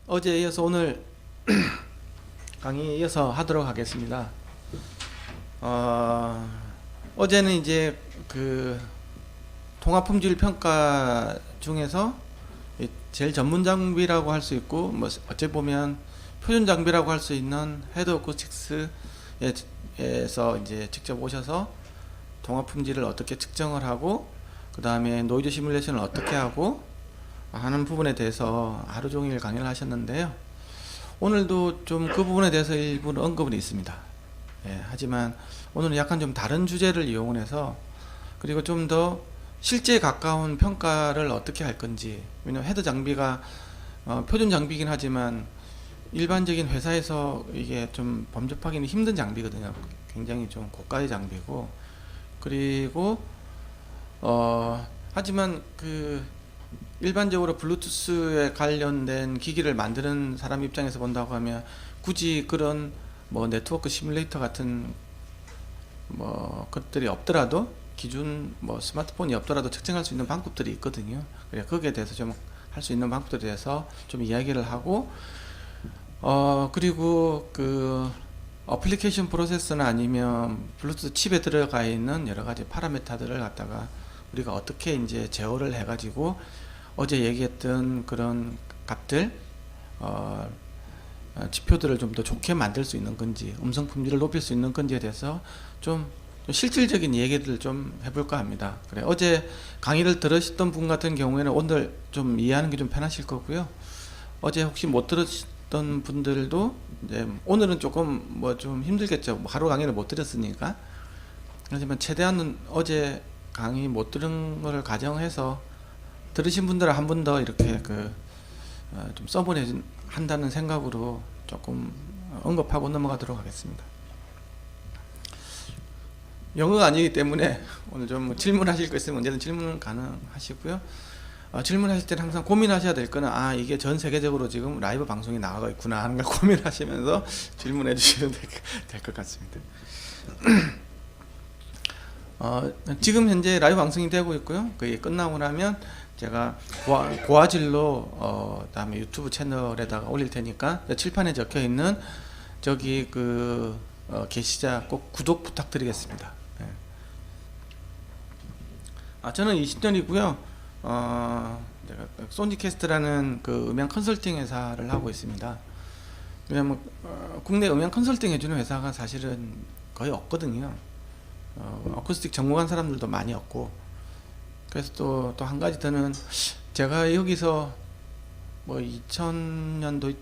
어제에 이어서 오늘 강의 이어서 하도록 하겠습니다. 어제는 이제 그 통합품질 평가 중에서 제일 전문 장비라고 할 수 있고, 뭐 어찌 보면 표준 장비라고 할 수 있는 헤드 어쿠스틱스에서 이제 직접 오셔서 통합 품질을 어떻게 측정을 하고, 그 다음에 노이즈 시뮬레이션을 어떻게 하고 하는 부분에 대해서 하루 종일 강의를 하셨는데요. 오늘도 좀 그 부분에 대해서 일부 언급은 있습니다. 하지만 오늘은 약간 좀 다른 주제를 이용해서, 그리고 좀 더 실제에 가까운 평가를 어떻게 할 건지. 왜냐면 헤드 장비가 표준 장비이긴 하지만 일반적인 회사에서 이게 좀 범접하기는 힘든 장비거든요. 굉장히 좀 고가의 장비고, 그리고 하지만 그 일반적으로 블루투스에 관련된 기기를 만드는 사람 입장에서 본다고 하면 굳이 그런 뭐 네트워크 시뮬레이터 같은 뭐 것들이 없더라도, 기준 뭐 스마트폰이 없더라도 측정할 수 있는 방법들이 있거든요. 그래 거기에 대해서 좀 할 수 있는 방법들에 대해서 좀 이야기를 하고, 그리고 그 어플리케이션 프로세서나 아니면 블루투스 칩에 들어가 있는 여러 가지 파라미터들을 갖다가 우리가 어떻게 이제 제어를 해가지고 어제 얘기했던 그런 값들, 지표들을 좀 더 좋게 만들 수 있는 건지, 음성 품질을 높일 수 있는 건지에 대해서 좀 실질적인 얘기들을 좀 해볼까 합니다. 그래 어제 강의를 들으셨던 분 같은 경우에는 오늘 좀 이해하는 게 좀 편하실 거고요. 어제 혹시 못 들으셨던 분들도 이제 오늘은 조금 뭐 좀 힘들겠죠. 뭐 하루 강의를 못 들었으니까. 하지만 최대한 어제 강의 못 들은 거를 가정해서 들으신 분들은 한 번 더 이렇게 좀 써보려 한다는 생각으로 조금 언급하고 넘어가도록 하겠습니다. 영어가 아니기 때문에 오늘 좀 질문하실 거 있으면 언제든 질문 가능하시고요. 질문하실 때는 항상 고민하셔야 될 거는, 이게 전 세계적으로 지금 라이브 방송이 나가고 있구나 하는 걸 고민하시면서 질문해 주시면 될 것 같습니다. 지금 현재 라이브 방송이 되고 있고요. 그게 끝나고 나면 제가 고화질로 다음에 유튜브 채널에다가 올릴 테니까 칠판에 적혀 있는 저기 게시자 꼭 구독 부탁드리겠습니다. 저는 20년이고요. 제가 소니캐스트라는 그 음향 컨설팅 회사를 하고 있습니다. 왜냐면 국내 음향 컨설팅 해주는 회사가 사실은 거의 없거든요. 어쿠스틱 전공한 사람들도 많이 없고, 그래서 또 한 가지 더는 제가 여기서 뭐 2000년도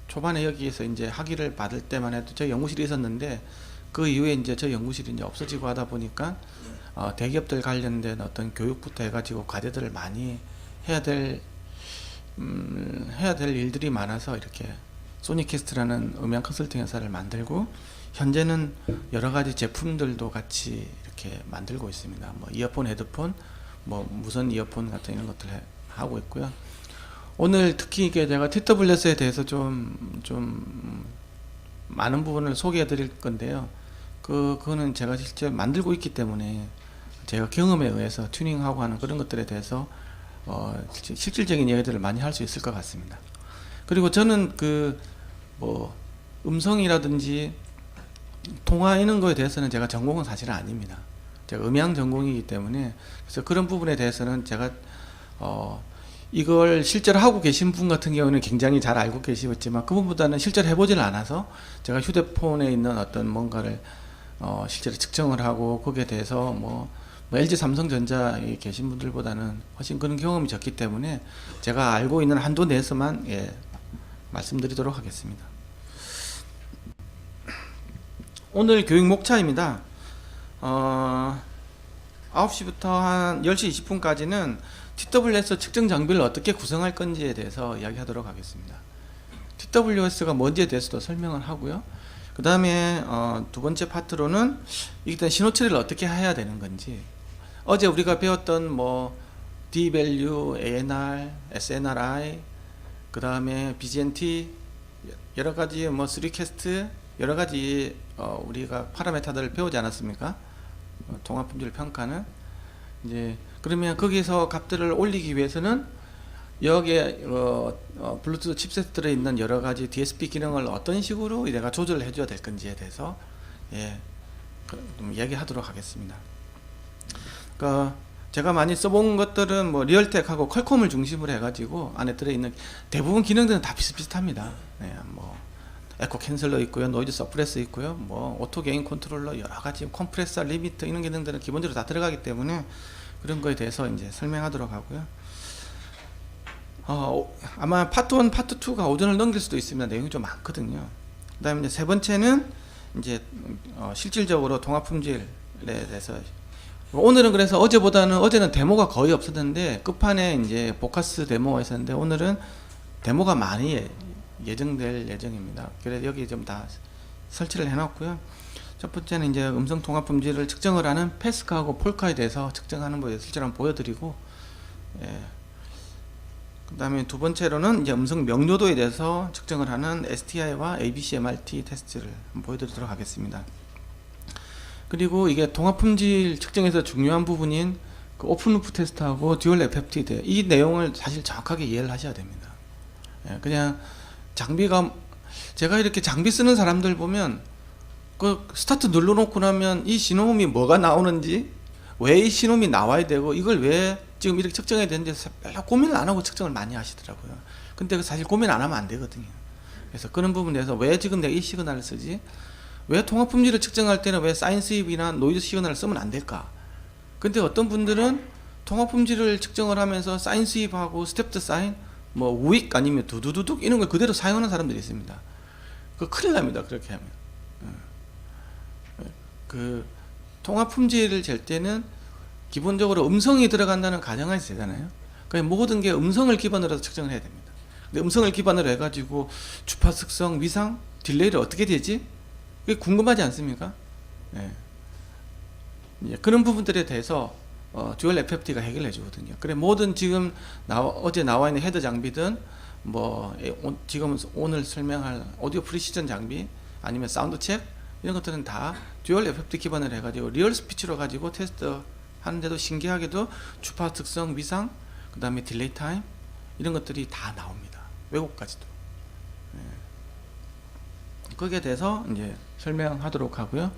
초반에 여기에서 이제 학위를 받을 때만 해도 저희 연구실이 있었는데, 그 이후에 이제 저희 연구실이 이제 없어지고 하다 보니까 대기업들 관련된 어떤 교육부터 해가지고 과제들을 많이 해야 될 일들이 많아서 이렇게 소니캐스트라는 음향 컨설팅 회사를 만들고, 현재는 여러 가지 제품들도 같이 이렇게 만들고 있습니다. 뭐 이어폰, 헤드폰, 뭐 무선 이어폰 같은 이런 것들 하고 있고요. 오늘 특히 이게 제가 TWS에 대해서 좀 많은 부분을 소개해 드릴 건데요. 그거는 제가 실제 만들고 있기 때문에 제가 경험에 의해서 튜닝하고 하는 그런 것들에 대해서 실질적인 얘기들을 많이 할 수 있을 것 같습니다. 그리고 저는 뭐 음성이라든지 통화 이런 거에 대해서는 제가 전공은 사실은 아닙니다. 제가 음향 전공이기 때문에, 그래서 그런 부분에 대해서는 제가 이걸 실제로 하고 계신 분 같은 경우는 굉장히 잘 알고 계시겠지만, 그분보다는 실제로 해보질 않아서 제가 휴대폰에 있는 어떤 뭔가를 실제로 측정을 하고 거기에 대해서 뭐 LG 삼성전자에 계신 분들보다는 훨씬 그런 경험이 적기 때문에 제가 알고 있는 한도 내에서만 말씀드리도록 하겠습니다. 오늘 교육 목차입니다. 9시부터 한 10시 20분까지는 TWS 측정 장비를 어떻게 구성할 건지에 대해서 이야기하도록 하겠습니다. TWS가 뭔지에 대해서도 설명을 하고요. 그 다음에 두 번째 파트로는 일단 신호 처리를 어떻게 해야 되는 건지, 어제 우리가 배웠던 뭐 D-Value, ANR, SNRI, 그 다음에 BGNT, 여러 가지 뭐 3캐스트, 여러 가지 우리가 파라미터들을 배우지 않았습니까? 통합 품질 평가는 이제, 그러면 거기서 값들을 올리기 위해서는 여기에 블루투스 칩셋 들어있는 여러 가지 DSP 기능을 어떤 식으로 내가 조절을 해줘야 될 건지에 대해서 좀 이야기하도록 하겠습니다. 제가 많이 써본 것들은 뭐 리얼텍하고 퀄컴을 중심으로 해가지고 안에 들어있는 대부분 기능들은 다 비슷비슷합니다. 뭐 에코 캔슬러 있고요, 노이즈 서프레스 있고요, 뭐 오토 게인 컨트롤러 여러 가지 컴프레서 리미터 이런 기능들은 기본적으로 다 들어가기 때문에 그런 거에 대해서 이제 설명하도록 하고요. 아마 파트 1, 파트 2가 오전을 넘길 수도 있습니다. 내용이 좀 많거든요. 그 다음에 이제 세 번째는 이제 실질적으로 통합 품질에 대해서 오늘은 그래서 어제는 데모가 거의 없었는데 끝판에 이제 보카스 데모가 있었는데 오늘은 데모가 많이 예정될 예정입니다. 그래서 여기 좀 다 설치를 해놨고요. 첫 번째는 이제 음성 통합 품질을 측정을 하는 패스카하고 폴카에 대해서 측정하는 거에 실제로 한번 보여드리고, 그 다음에 두 번째로는 이제 음성 명료도에 대해서 측정을 하는 STI와 ABC-MRT 테스트를 한번 보여드리도록 하겠습니다. 그리고 이게 통합 품질 측정에서 중요한 부분인 그 오픈루프 테스트하고 듀얼 FFT 이 내용을 사실 정확하게 이해를 하셔야 됩니다. 그냥 장비가 제가 이렇게 장비 쓰는 사람들 보면 그 스타트 눌러놓고 나면 이 신호음이 뭐가 나오는지 왜 이 신호음이 나와야 되고 이걸 왜 지금 이렇게 측정해야 되는지 별로 고민을 안 하고 측정을 많이 하시더라고요. 근데 사실 고민 안 하면 안 되거든요. 그래서 그런 부분에서 왜 지금 내가 이 시그널을 쓰지? 왜 통합 품질을 측정할 때는 왜 사인 스윕이나 노이즈 시그널을 쓰면 안 될까? 근데 어떤 분들은 통합 품질을 측정을 하면서 사인 스윕하고 스텝드 사인, 뭐 우익 아니면 두두두둑 이런 걸 그대로 사용하는 사람들이 있습니다. 그 큰일 납니다. 그렇게 하면. 그 통합 품질을 잴 때는 기본적으로 음성이 들어간다는 가정하에 되잖아요. 그러니까 모든 게 음성을 기반으로 해서 측정을 해야 됩니다. 근데 음성을 기반으로 해가지고 주파 특성, 위상, 딜레이를 어떻게 되지? 그게 궁금하지 않습니까? 그런 부분들에 대해서 듀얼 FFT가 해결해 주거든요. 그래 모든 지금 어제 나와 있는 헤드 장비든 뭐 지금 오늘 설명할 오디오 프리시전 장비 아니면 사운드 책 이런 것들은 다 듀얼 FFT 기반으로 해가지고 리얼 스피치로 가지고 테스트 하는데도 신기하게도 주파 특성, 위상, 그 다음에 딜레이 타임 이런 것들이 다 나옵니다. 외국까지도. 거기에 대해서 이제 설명하도록 하고요.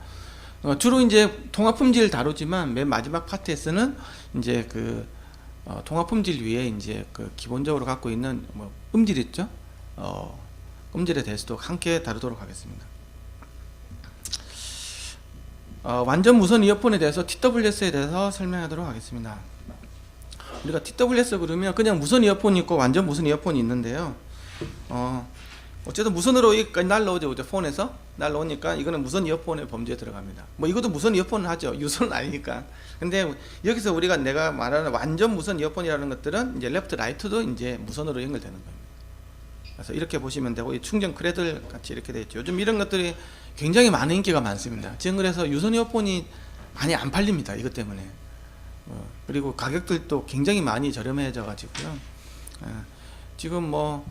주로 이제 통합 품질 다루지만 맨 마지막 파트에서는 이제 그 통합 품질 위에 이제 그 기본적으로 갖고 있는 뭐 음질 있죠? 음질에 대해서도 함께 다루도록 하겠습니다. 완전 무선 이어폰에 대해서 TWS에 대해서 설명하도록 하겠습니다. 우리가 TWS 그러면 그냥 무선 이어폰이 있고 완전 무선 이어폰이 있는데요. 어쨌든 무선으로 날라오죠. 폰에서 날라오니까 이거는 무선 이어폰의 범주에 들어갑니다. 뭐 이것도 무선 이어폰은 하죠. 유선은 아니니까. 근데 여기서 내가 말하는 완전 무선 이어폰이라는 것들은 이제 레프트 라이트도 이제 무선으로 연결되는 겁니다. 그래서 이렇게 보시면 되고 이 충전 크레들 같이 이렇게 되어 있죠. 요즘 이런 것들이 굉장히 많은 인기가 많습니다. 지금 그래서 유선 이어폰이 많이 안 팔립니다. 이것 때문에. 그리고 가격들도 굉장히 많이 저렴해져 가지고요. 지금 뭐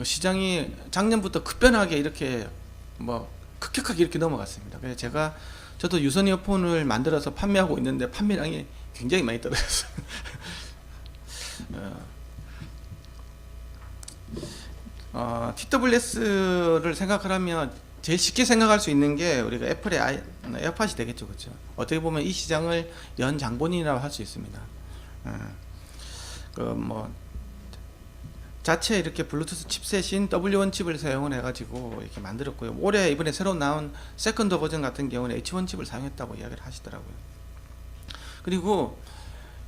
시장이 작년부터 급변하게 이렇게 뭐 급격하게 이렇게 넘어갔습니다. 그래서 저도 유선 이어폰을 만들어서 판매하고 있는데 판매량이 굉장히 많이 떨어졌어요. TWS를 생각하려면 제일 쉽게 생각할 수 있는 게 우리가 애플의 에어팟이 되겠죠, 그렇죠? 어떻게 보면 이 시장을 연 장본인이라고 할 수 있습니다. 자체 이렇게 블루투스 칩셋인 W1 칩을 사용을 해가지고 이렇게 만들었고요. 올해 이번에 새로 나온 세컨드 버전 같은 경우는 H1 칩을 사용했다고 이야기를 하시더라고요. 그리고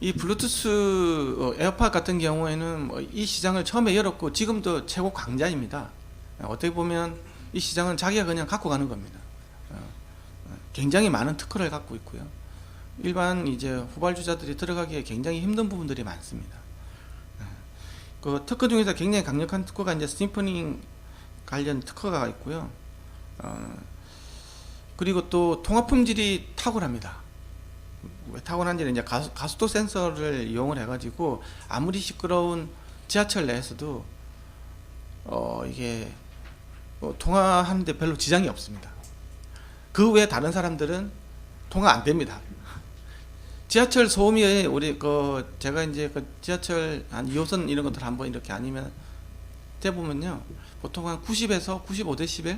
이 블루투스 에어팟 같은 경우에는 이 시장을 처음에 열었고 지금도 최고 강자입니다. 어떻게 보면 이 시장은 자기가 그냥 갖고 가는 겁니다. 굉장히 많은 특허를 갖고 있고요. 일반 이제 후발주자들이 들어가기에 굉장히 힘든 부분들이 많습니다. 그 특허 중에서 굉장히 강력한 특허가 이제 스팀퍼닝 관련 특허가 있고요. 그리고 또 통합 품질이 탁월합니다. 왜 탁월한지는 이제 가속도 센서를 이용을 해가지고 아무리 시끄러운 지하철 내에서도 이게 통화하는데 별로 지장이 없습니다. 그 외에 다른 사람들은 통화 안 됩니다. 지하철 소음이 우리 제가 이제 지하철 한 2호선 이런 것들 한번 이렇게 아니면 대보면요 보통 한 90에서 95데시벨,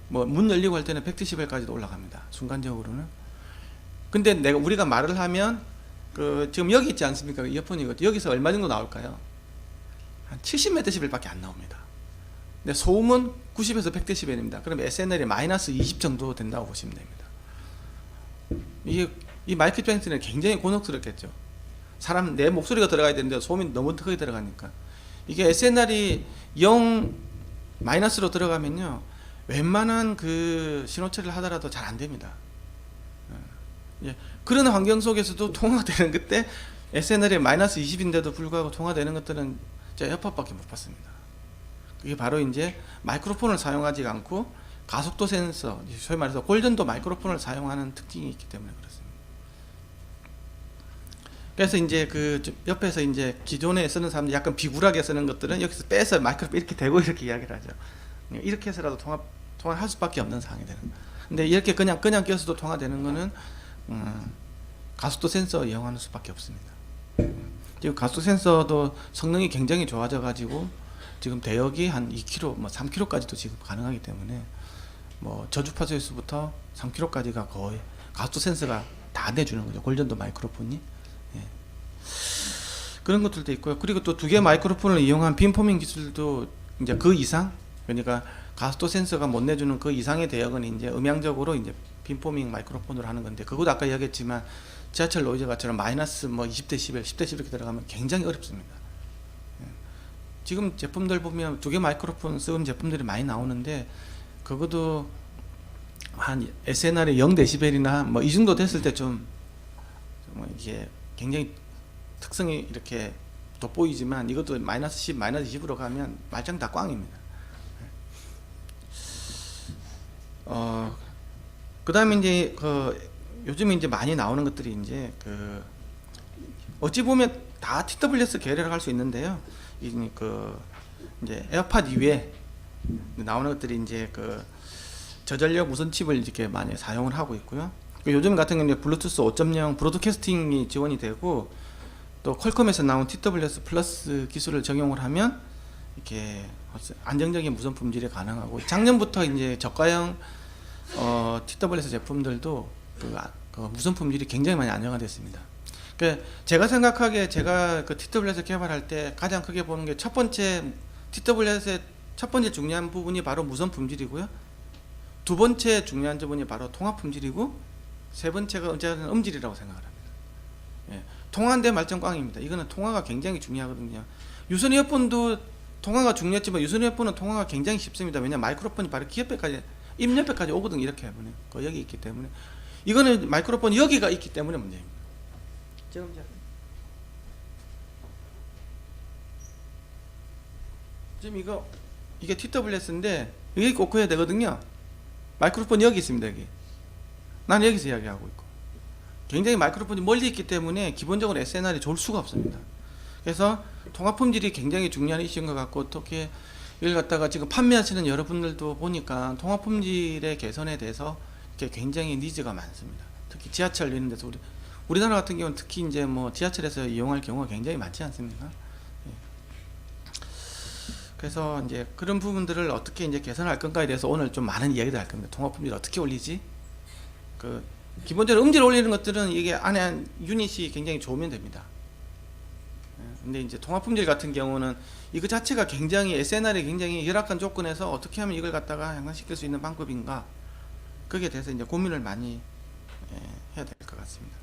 뭐 문 열리고 할 때는 100데시벨까지도 올라갑니다. 순간적으로는. 근데 우리가 말을 하면 지금 여기 있지 않습니까? 이어폰이거든요. 여기서 얼마 정도 나올까요? 한 70몇 데시벨밖에 안 나옵니다. 근데 소음은 90에서 100데시벨입니다. 그럼 SNL이 마이너스 20 정도 된다고 보시면 됩니다. 이 마이크 밴스는 굉장히 곤혹스럽겠죠. 내 목소리가 들어가야 되는데 소음이 너무 크게 들어가니까. 이게 SNR이 0 마이너스로 들어가면요 웬만한 신호 처리를 하더라도 잘 안 됩니다. 그런 환경 속에서도 통화되는 그때 SNR이 마이너스 20인데도 불구하고 통화되는 것들은 제가 협박밖에 못 받습니다. 그게 바로 이제 마이크로폰을 사용하지 않고 가속도 센서, 소위 말해서 골든도 마이크로폰을 사용하는 특징이 있기 때문에 그렇습니다. 그래서 이제 옆에서 이제 기존에 쓰는 사람들이 약간 비굴하게 쓰는 것들은 여기서 빼서 마이크로폰 이렇게 대고 이렇게 이야기를 하죠. 이렇게 해서라도 통화할 수밖에 없는 상황이 되는 거예요. 근데 이렇게 그냥 껴서도 통화되는 거는 가속도 센서 이용하는 수밖에 없습니다. 지금 가속도 센서도 성능이 굉장히 좋아져 가지고 지금 대역이 한 2km, 뭐 3km까지도 지금 가능하기 때문에 뭐 저주파수에서부터 3km까지가 거의 가속도 센서가 다 내주는 거죠. 골든도 마이크로폰이. 그런 것들도 있고요. 그리고 또 2개 마이크로폰을 이용한 빔포밍 기술도 이제 그 이상, 그러니까 가속도 센서가 못 내주는 그 이상의 대역은 이제 음향적으로 이제 빔포밍 마이크로폰으로 하는 건데, 그것도 아까 이야기했지만 지하철 노이즈가처럼 마이너스 뭐 20데시벨, 10데시벨 이렇게 들어가면 굉장히 어렵습니다. 지금 제품들 보면 2개 마이크로폰 쓰는 제품들이 많이 나오는데, 그것도 한 SNR이 0데시벨이나 뭐 이 정도 됐을 때 좀 이게 굉장히 특성이 이렇게 돋보이지만, 이것도 마이너스 10, 마이너스 20으로 가면 말짱 다 꽝입니다. 그 다음에 이제 요즘에 이제 많이 나오는 것들이 이제 어찌 보면 다 TWS 계열을 할 수 있는데요. 이제 에어팟 이외에 나오는 것들이 이제 저전력 무선 칩을 이렇게 많이 사용을 하고 있고요. 요즘 같은 경우는 블루투스 5.0 브로드캐스팅이 지원이 되고, 또 퀄컴에서 나온 TWS 플러스 기술을 적용을 하면 이렇게 안정적인 무선 품질이 가능하고, 작년부터 이제 저가형 TWS 제품들도 무선 품질이 굉장히 많이 안정화됐습니다. 제가 생각하기에 제가 TWS 개발할 때 가장 크게 보는 게, 첫 번째 TWS의 첫 번째 중요한 부분이 바로 무선 품질이고요. 두 번째 중요한 부분이 바로 통화 품질이고, 세 번째가 어쨌든 음질이라고 생각을 합니다. 통화인데 말짱 꽝입니다. 이거는 통화가 굉장히 중요하거든요. 유선 이어폰도 통화가 중요했지만 유선 이어폰은 통화가 굉장히 쉽습니다. 왜냐하면 마이크로폰이 바로 귀 옆에까지, 입 옆에까지 오거든요. 이렇게 해보면 여기 있기 때문에. 이거는 마이크로폰이 여기가 있기 때문에 문제입니다. 지금 이게 TWS인데 여기 꽂고 해야 되거든요. 마이크로폰이 여기 있습니다. 여기. 나는 여기서 이야기하고 있고, 굉장히 마이크로폰이 멀리 있기 때문에 기본적으로 SNR이 좋을 수가 없습니다. 그래서 통화 품질이 굉장히 중요한 이슈인 것 같고, 특히 이걸 갖다가 지금 판매하시는 여러분들도 보니까 통화 품질의 개선에 대해서 굉장히 니즈가 많습니다. 특히 지하철 이런 데서 우리나라 같은 경우는 특히 이제 뭐 지하철에서 이용할 경우가 굉장히 많지 않습니까? 그래서 이제 그런 부분들을 어떻게 이제 개선할 건가에 대해서 오늘 좀 많은 이야기를 할 겁니다. 통화 품질 어떻게 올리지? 기본적으로 음질 올리는 것들은 이게 안에 유닛이 굉장히 좋으면 됩니다. 근데 이제 통화 품질 같은 경우는 이거 자체가 굉장히 SNR이 굉장히 열악한 조건에서 어떻게 하면 이걸 갖다가 향상시킬 수 있는 방법인가, 거기에 대해서 이제 고민을 많이 해야 될 것 같습니다.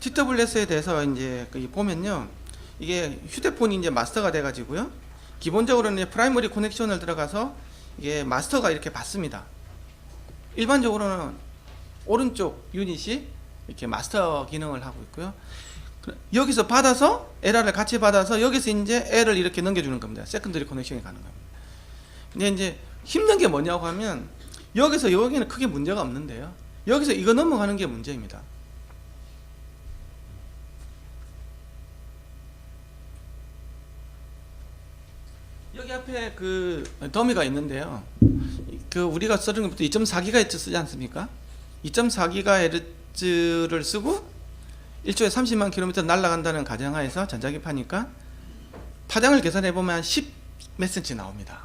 TWS에 대해서 이제 보면요, 이게 휴대폰이 이제 마스터가 돼 가지고요, 기본적으로는 프라이머리 커넥션을 들어가서 이게 마스터가 이렇게 받습니다. 일반적으로는 오른쪽 유닛이 이렇게 마스터 기능을 하고 있고요. 여기서 받아서 LR을 같이 받아서 여기서 이제 L을 이렇게 넘겨주는 겁니다. 세컨더리 커넥션이 가능합니다. 근데 이제 힘든 게 뭐냐고 하면, 여기서 여기는 크게 문제가 없는데요, 여기서 이거 넘어가는 게 문제입니다. 여기 앞에 더미가 있는데요, 그 우리가 쓰는 것부터 2.4GHz 쓰지 않습니까? 2.4GHz를 쓰고 1초에 30만 킬로미터 날아간다는 가정하에서 전자기 파니까 파장을 계산해 보면 10 몇 센치 나옵니다.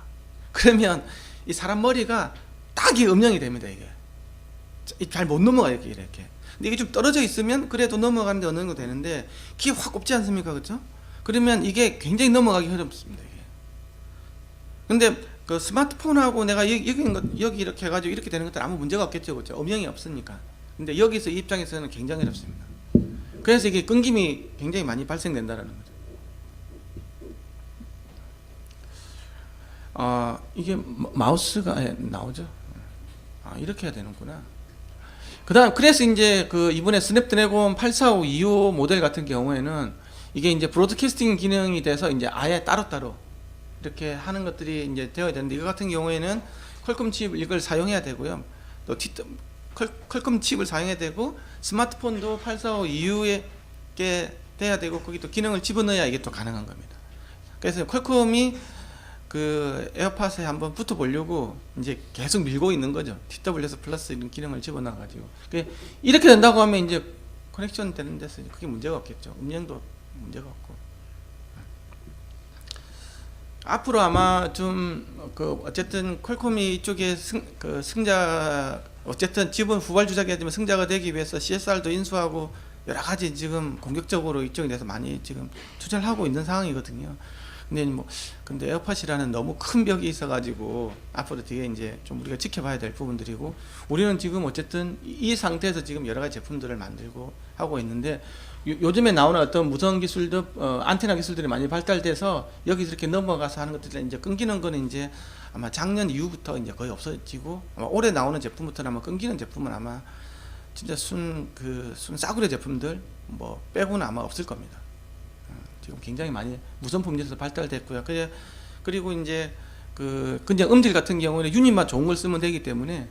그러면 이 사람 머리가 딱 이 음영이 됩니다. 이게 잘 못 넘어가요. 이렇게. 근데 이게 좀 떨어져 있으면 그래도 넘어가는데 어느 정도 되는데 기가 확 꼽지 않습니까? 그렇죠? 그러면 이게 굉장히 넘어가기 어렵습니다. 이게. 근데 그 스마트폰하고 내가 여기 이렇게 해가지고 이렇게 되는 것들은 아무 문제가 없겠죠. 그렇죠? 음영이 없으니까. 근데 여기서 이 입장에서는 굉장히 어렵습니다. 그래서 이게 끊김이 굉장히 많이 발생된다는 거죠. 이게 마우스가 나오죠. 이렇게 해야 되는구나. 그래서 이제 그 이번에 스냅드래곤 8452 모델 같은 경우에는 이게 이제 브로드캐스팅 기능이 돼서 이제 아예 따로따로 이렇게 하는 것들이 이제 되어야 되는데, 이거 같은 경우에는 퀄컴 칩 이걸 사용해야 되고요. 또 퀄컴 칩을 사용해야 되고, 스마트폰도 8452U에 돼야 되고, 거기 또 기능을 집어넣어야 이게 또 가능한 겁니다. 그래서 퀄컴이 그 에어팟에 한번 붙어 보려고 이제 계속 밀고 있는 거죠. TWS 플러스 이런 기능을 집어넣어 가지고. 이렇게 된다고 하면 이제 커넥션 되는 데서 그게 문제가 없겠죠. 음량도 문제가 없고. 앞으로 아마 좀 그 어쨌든 퀄컴이 이쪽에 승자, 어쨌든 지분 후발 주자기 하지만 승자가 되기 위해서 CSR도 인수하고 여러 가지 지금 공격적으로 이쪽에 대해서 많이 지금 투자를 하고 있는 상황이거든요. 근데 에어팟이라는 너무 큰 벽이 있어가지고 앞으로 되게 이제 좀 우리가 지켜봐야 될 부분들이고, 우리는 지금 어쨌든 이 상태에서 지금 여러 가지 제품들을 만들고 하고 있는데, 요즘에 나오는 어떤 무선 기술도 안테나 기술들이 많이 발달돼서 여기서 이렇게 넘어가서 하는 것들이 이제 끊기는 거는 이제 아마 작년 이후부터 이제 거의 없어지고, 아마 올해 나오는 제품부터는 아마 끊기는 제품은 아마 진짜 순 싸구려 제품들 뭐 빼고는 아마 없을 겁니다. 지금 굉장히 많이 무선 품질에서 발달됐고요. 그리고 이제 그냥 음질 같은 경우는 유닛만 좋은 걸 쓰면 되기 때문에,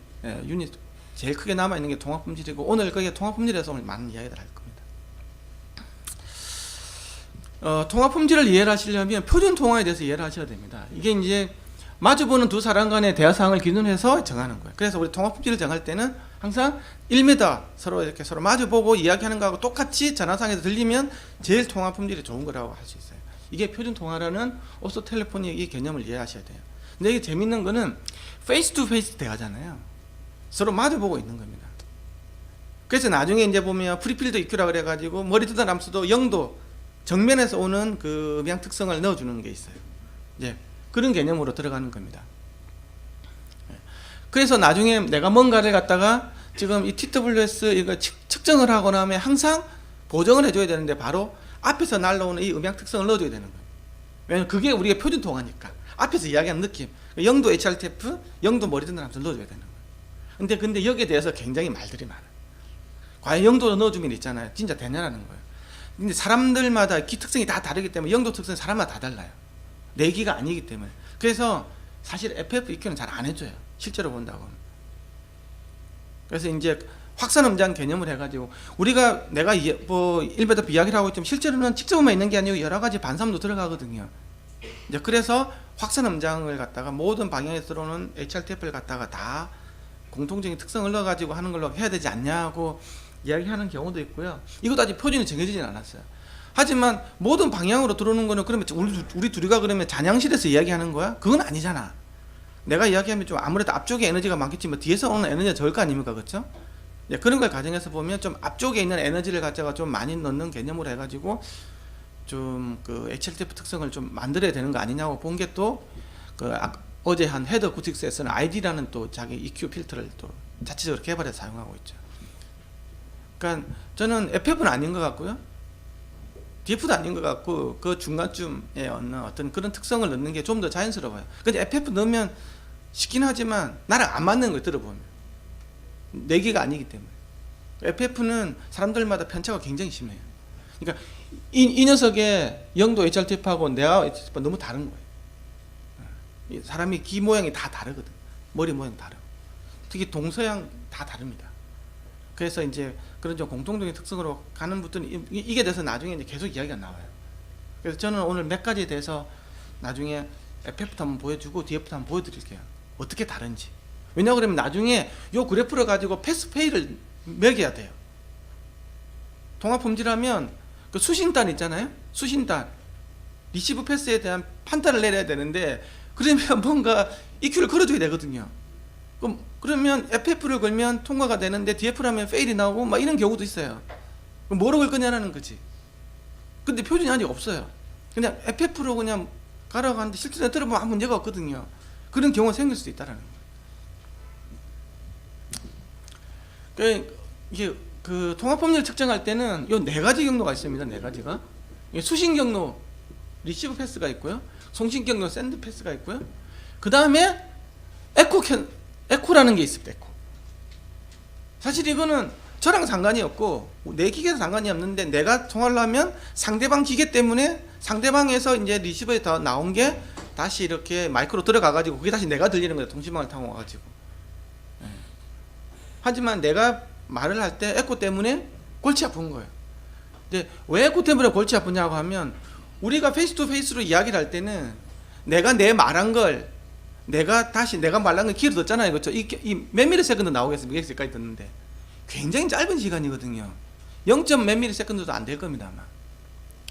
유닛 제일 크게 남아 있는 게 통합 품질이고, 오늘 그게 통합 품질에서 오늘 많은 이야기를 할 겁니다. 통합 품질을 이해를 하시려면 표준 통화에 대해서 이해를 하셔야 됩니다. 이게 이제 마주보는 두 사람 간의 대화 사항을 기준해서 정하는 거예요. 그래서 우리 통합 품질을 정할 때는 항상 1m 서로 이렇게 서로 마주보고 이야기하는 거하고 똑같이 전화상에서 들리면 제일 통합 품질이 좋은 거라고 할 수 있어요. 이게 표준 통화라는 오토 텔레포니 이 개념을 이해하셔야 돼요. 근데 이게 재밌는 거는 페이스 투 페이스 대화잖아요. 서로 마주보고 있는 겁니다. 그래서 나중에 이제 보면 프리필드 EQ라 그래가지고 머리 듣는 함수도 0도 정면에서 오는 그 음향 특성을 넣어주는 게 있어요. 이제 그런 개념으로 들어가는 겁니다. 그래서 나중에 내가 뭔가를 갖다가 지금 이 TWS 이거 측정을 하고 나면 항상 보정을 해줘야 되는데, 바로 앞에서 날라오는 이 음향 특성을 넣어줘야 되는 거예요. 왜냐면 그게 우리가 표준 통화니까 앞에서 이야기하는 느낌, 0도 HRTF, 0도 머리 듣는 함수를 넣어줘야 되는 거예요. 근데 여기에 대해서 굉장히 말들이 많아요. 과연 0도로 넣어주면 있잖아요. 진짜 되냐라는 거예요. 근데 사람들마다 기 특성이 다 다르기 때문에 0도 특성이 사람마다 다 달라요. 내기가 아니기 때문에. 그래서 사실 FF EQ는 잘 안 해줘요. 실제로 본다고. 그래서 이제 확산 음장 개념을 해가지고 내가 뭐 1배더 이야기를 하고 있지만 실제로는 직접만 있는 게 아니고 여러 가지 반삼도 들어가거든요. 이제 그래서 확산 음장을 갖다가 모든 방향에서 들어오는 HRTF를 갖다가 다 공통적인 특성을 넣어가지고 하는 걸로 해야 되지 않냐고 이야기하는 경우도 있고요. 이것도 아직 표준이 정해지진 않았어요. 하지만 모든 방향으로 들어오는 거는 그러면 우리 둘이가 그러면 잔향실에서 이야기하는 거야? 그건 아니잖아. 내가 이야기하면 좀 아무래도 앞쪽에 에너지가 많겠지만 뒤에서 오는 에너지가 적을 거 아닙니까? 그렇죠? 그런 걸 가정해서 보면 좀 앞쪽에 있는 에너지를 갖다가 좀 많이 넣는 개념으로 해가지고 좀 그 HLTF 특성을 좀 만들어야 되는 거 아니냐고 본 게, 또 어제 한 헤더 96에서는 ID라는 또 자기 EQ 필터를 또 자체적으로 개발해서 사용하고 있죠. 그러니까 저는 FF는 아닌 것 같고요, DF도 아닌 것 같고, 그 중간쯤에 얻는 어떤 그런 특성을 넣는 게 좀 더 자연스러워요. 근데 FF 넣으면 쉽긴 하지만 나랑 안 맞는 걸 들어보면 내기가 아니기 때문에. FF는 사람들마다 편차가 굉장히 심해요. 그러니까 이 녀석의 0도 HRTF하고 내가 HRTF가 너무 다른 거예요. 사람이 귀 모양이 다 다르거든. 머리 모양 다르고. 특히 동서양 다 다릅니다. 그래서 이제 그런 좀 공통적인 특성으로 가는 분들은 이게 돼서 나중에 이제 계속 이야기가 나와요. 그래서 저는 오늘 몇 가지에 대해서 나중에 FF도 한번 보여주고 DF도 한번 보여드릴게요. 어떻게 다른지. 왜냐 그러면 나중에 요 그래프를 가지고 패스페이를 매겨야 돼요. 통합품질하면 그 수신단 있잖아요. 수신단 리시브 패스에 대한 판단을 내려야 되는데, 그러면 뭔가 EQ를 걸어줘야 되거든요. 그러면 FF를 걸면 통과가 되는데 DF를 하면 페일이 나오고 막 이런 경우도 있어요. 그럼 뭐로 걸 거냐라는 거지. 근데 표준이 아직 없어요. 그냥 FF로 그냥 가라고 하는데 실제로 들어보면 아무 문제가 없거든요. 그런 경우가 생길 수도 있다라는 거예요. 이게 그 통합법률 측정할 때는 요 4가지 경로가 있습니다. 4가지가. 수신 경로 리시브 패스가 있고요. 송신 경로 샌드 패스가 있고요. 그 다음에 에코라는 게 있습니다. 에코. 사실 이거는 저랑 상관이 없고 내 기계랑 상관이 없는데, 내가 통화를 하면 상대방 기계 때문에 상대방에서 이제 리시버에 더 나온 게 다시 이렇게 마이크로 들어가가지고 그게 다시 내가 들리는 거예요. 통신망을 타고 와가지고. 하지만 내가 말을 할 때 에코 때문에 골치 아픈 거예요. 근데 왜 에코 때문에 골치 아프냐고 하면, 우리가 페이스 투 페이스로 이야기를 할 때는 내가 내 말한 걸 내가 말한 걸 기회를 듣잖아요. 그렇죠? 이 몇 밀리세컨드 나오겠습니까? 여기까지 듣는데 굉장히 짧은 시간이거든요. 0. 몇 밀리세컨드도 안 될 겁니다. 아마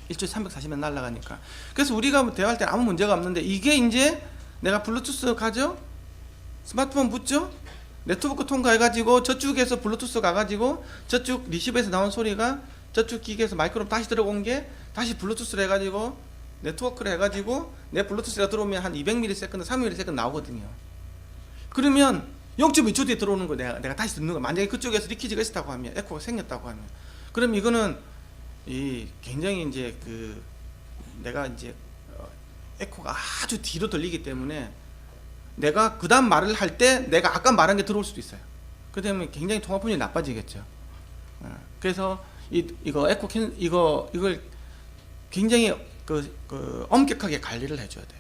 1초에 340면 날아가니까. 그래서 우리가 대화할 때 아무 문제가 없는데, 이게 이제 내가 블루투스 가죠? 스마트폰 붙죠? 네트워크 통과해가지고 저쪽에서 블루투스 가가지고 저쪽 리시버에서 나온 소리가 저쪽 기계에서 마이크로 다시 들어온 게 다시 블루투스를 해가지고 네트워크를 해가지고 내 블루투스가 들어오면 한 200ms, 300ms 나오거든요. 그러면 0.2초 뒤에 들어오는 거 내가 다시 듣는 거. 만약에 그쪽에서 리키지가 있었다고 하면, 에코가 생겼다고 하면, 그럼 이거는 굉장히 이제 내가 이제 에코가 아주 뒤로 들리기 때문에 내가 그 다음 말을 할 때 내가 아까 말한 게 들어올 수도 있어요. 그러면 굉장히 통합품질이 나빠지겠죠. 그래서 이걸 굉장히 엄격하게 관리를 해줘야 돼요.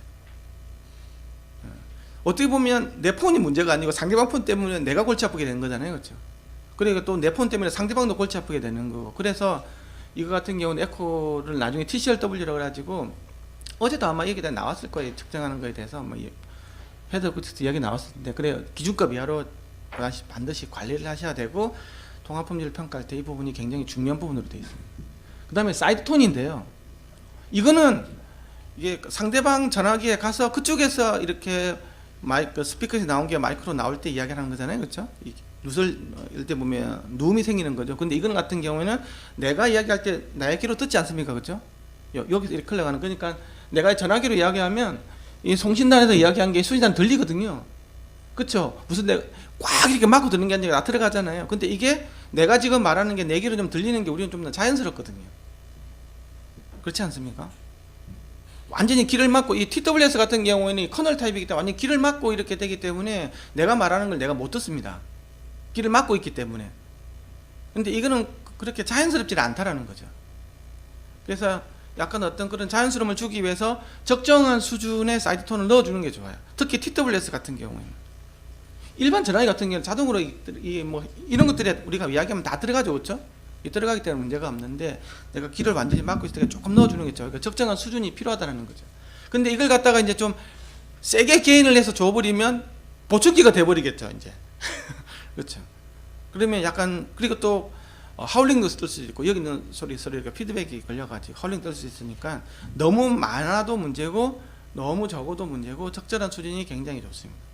어떻게 보면 내 폰이 문제가 아니고 상대방 폰 때문에 내가 골치 아프게 되는 거잖아요. 그렇죠? 그러니까 또 내 폰 때문에 상대방도 골치 아프게 되는 거고. 그래서 이거 같은 경우는 에코를 나중에 TCLW라고 해가지고, 어제도 아마 얘기가 나왔을 거예요. 측정하는 거에 대해서 헤드코트 이야기 나왔을 텐데, 그래요. 기준값 이하로 반드시 관리를 하셔야 되고, 통합품질 평가할 때 이 부분이 굉장히 중요한 부분으로 되어 있습니다. 그 다음에 사이드 톤인데요. 이거는 이게 상대방 전화기에 가서 그쪽에서 이렇게 스피커에서 나온 게 마이크로 나올 때 이야기하는 거잖아요. 그렇죠? 이럴 때 보면 누움이 생기는 거죠. 근데 이건 같은 경우에는 내가 이야기할 때 나의 귀로 듣지 않습니까? 그렇죠? 여기서 이렇게 흘러가는 거니까, 내가 전화기로 이야기하면 이 송신단에서 이야기한 게 수신단 들리거든요. 그렇죠? 무슨 내가 꽉 이렇게 막고 듣는 게 아니라 나 들어가잖아요. 근데 이게 내가 지금 말하는 게 내 귀로 좀 들리는 게 우리는 좀 더 자연스럽거든요. 그렇지 않습니까? 완전히 귀를 막고, 이 TWS 같은 경우에는 커널 타입이기 때문에 완전히 귀를 막고 이렇게 되기 때문에 내가 말하는 걸 내가 못 듣습니다. 귀를 막고 있기 때문에. 근데 이거는 그렇게 자연스럽지 않다라는 거죠. 그래서 약간 어떤 그런 자연스러움을 주기 위해서 적정한 수준의 사이드 톤을 넣어주는 게 좋아요. 특히 TWS 같은 경우에는. 일반 전화기 같은 경우는 자동으로 이런 것들이 우리가 이야기하면 다 들어가죠. 그렇죠? 이 들어가기 때문에 문제가 없는데, 내가 귀를 완전히 막고 있을 때 조금 넣어주는 게 좋아요. 그러니까 적정한 수준이 필요하다는 거죠. 근데 이걸 갖다가 이제 좀 세게 게인을 해서 줘버리면 보충기가 돼버리겠죠, 이제. 그렇죠. 그러면 약간, 그리고 또 하울링도 쓸 수 있고, 여기 있는 소리가 피드백이 걸려가지고 하울링 뜰 수 있으니까, 너무 많아도 문제고 너무 적어도 문제고 적절한 수준이 굉장히 좋습니다.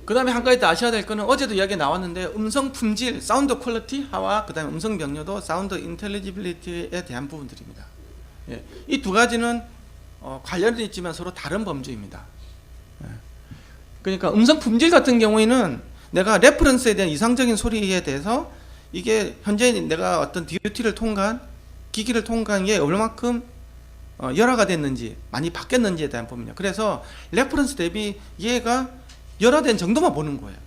그 다음에 한 가지 더 아셔야 될 거는, 어제도 이야기 나왔는데, 음성 품질, 사운드 퀄리티와 그 다음에 음성 명료도, 사운드 인텔리지빌리티에 대한 부분들입니다. 예, 이 두 가지는 관련은 있지만 서로 다른 범주입니다. 예. 그러니까 음성 품질 같은 경우에는 내가 레퍼런스에 대한 이상적인 소리에 대해서, 이게 현재 내가 어떤 DUT를 통과한, 기기를 통과한 게 얼마만큼 열화가 됐는지, 많이 바뀌었는지에 대한 부분이에요. 그래서 레퍼런스 대비 얘가 열화된 정도만 보는 거예요.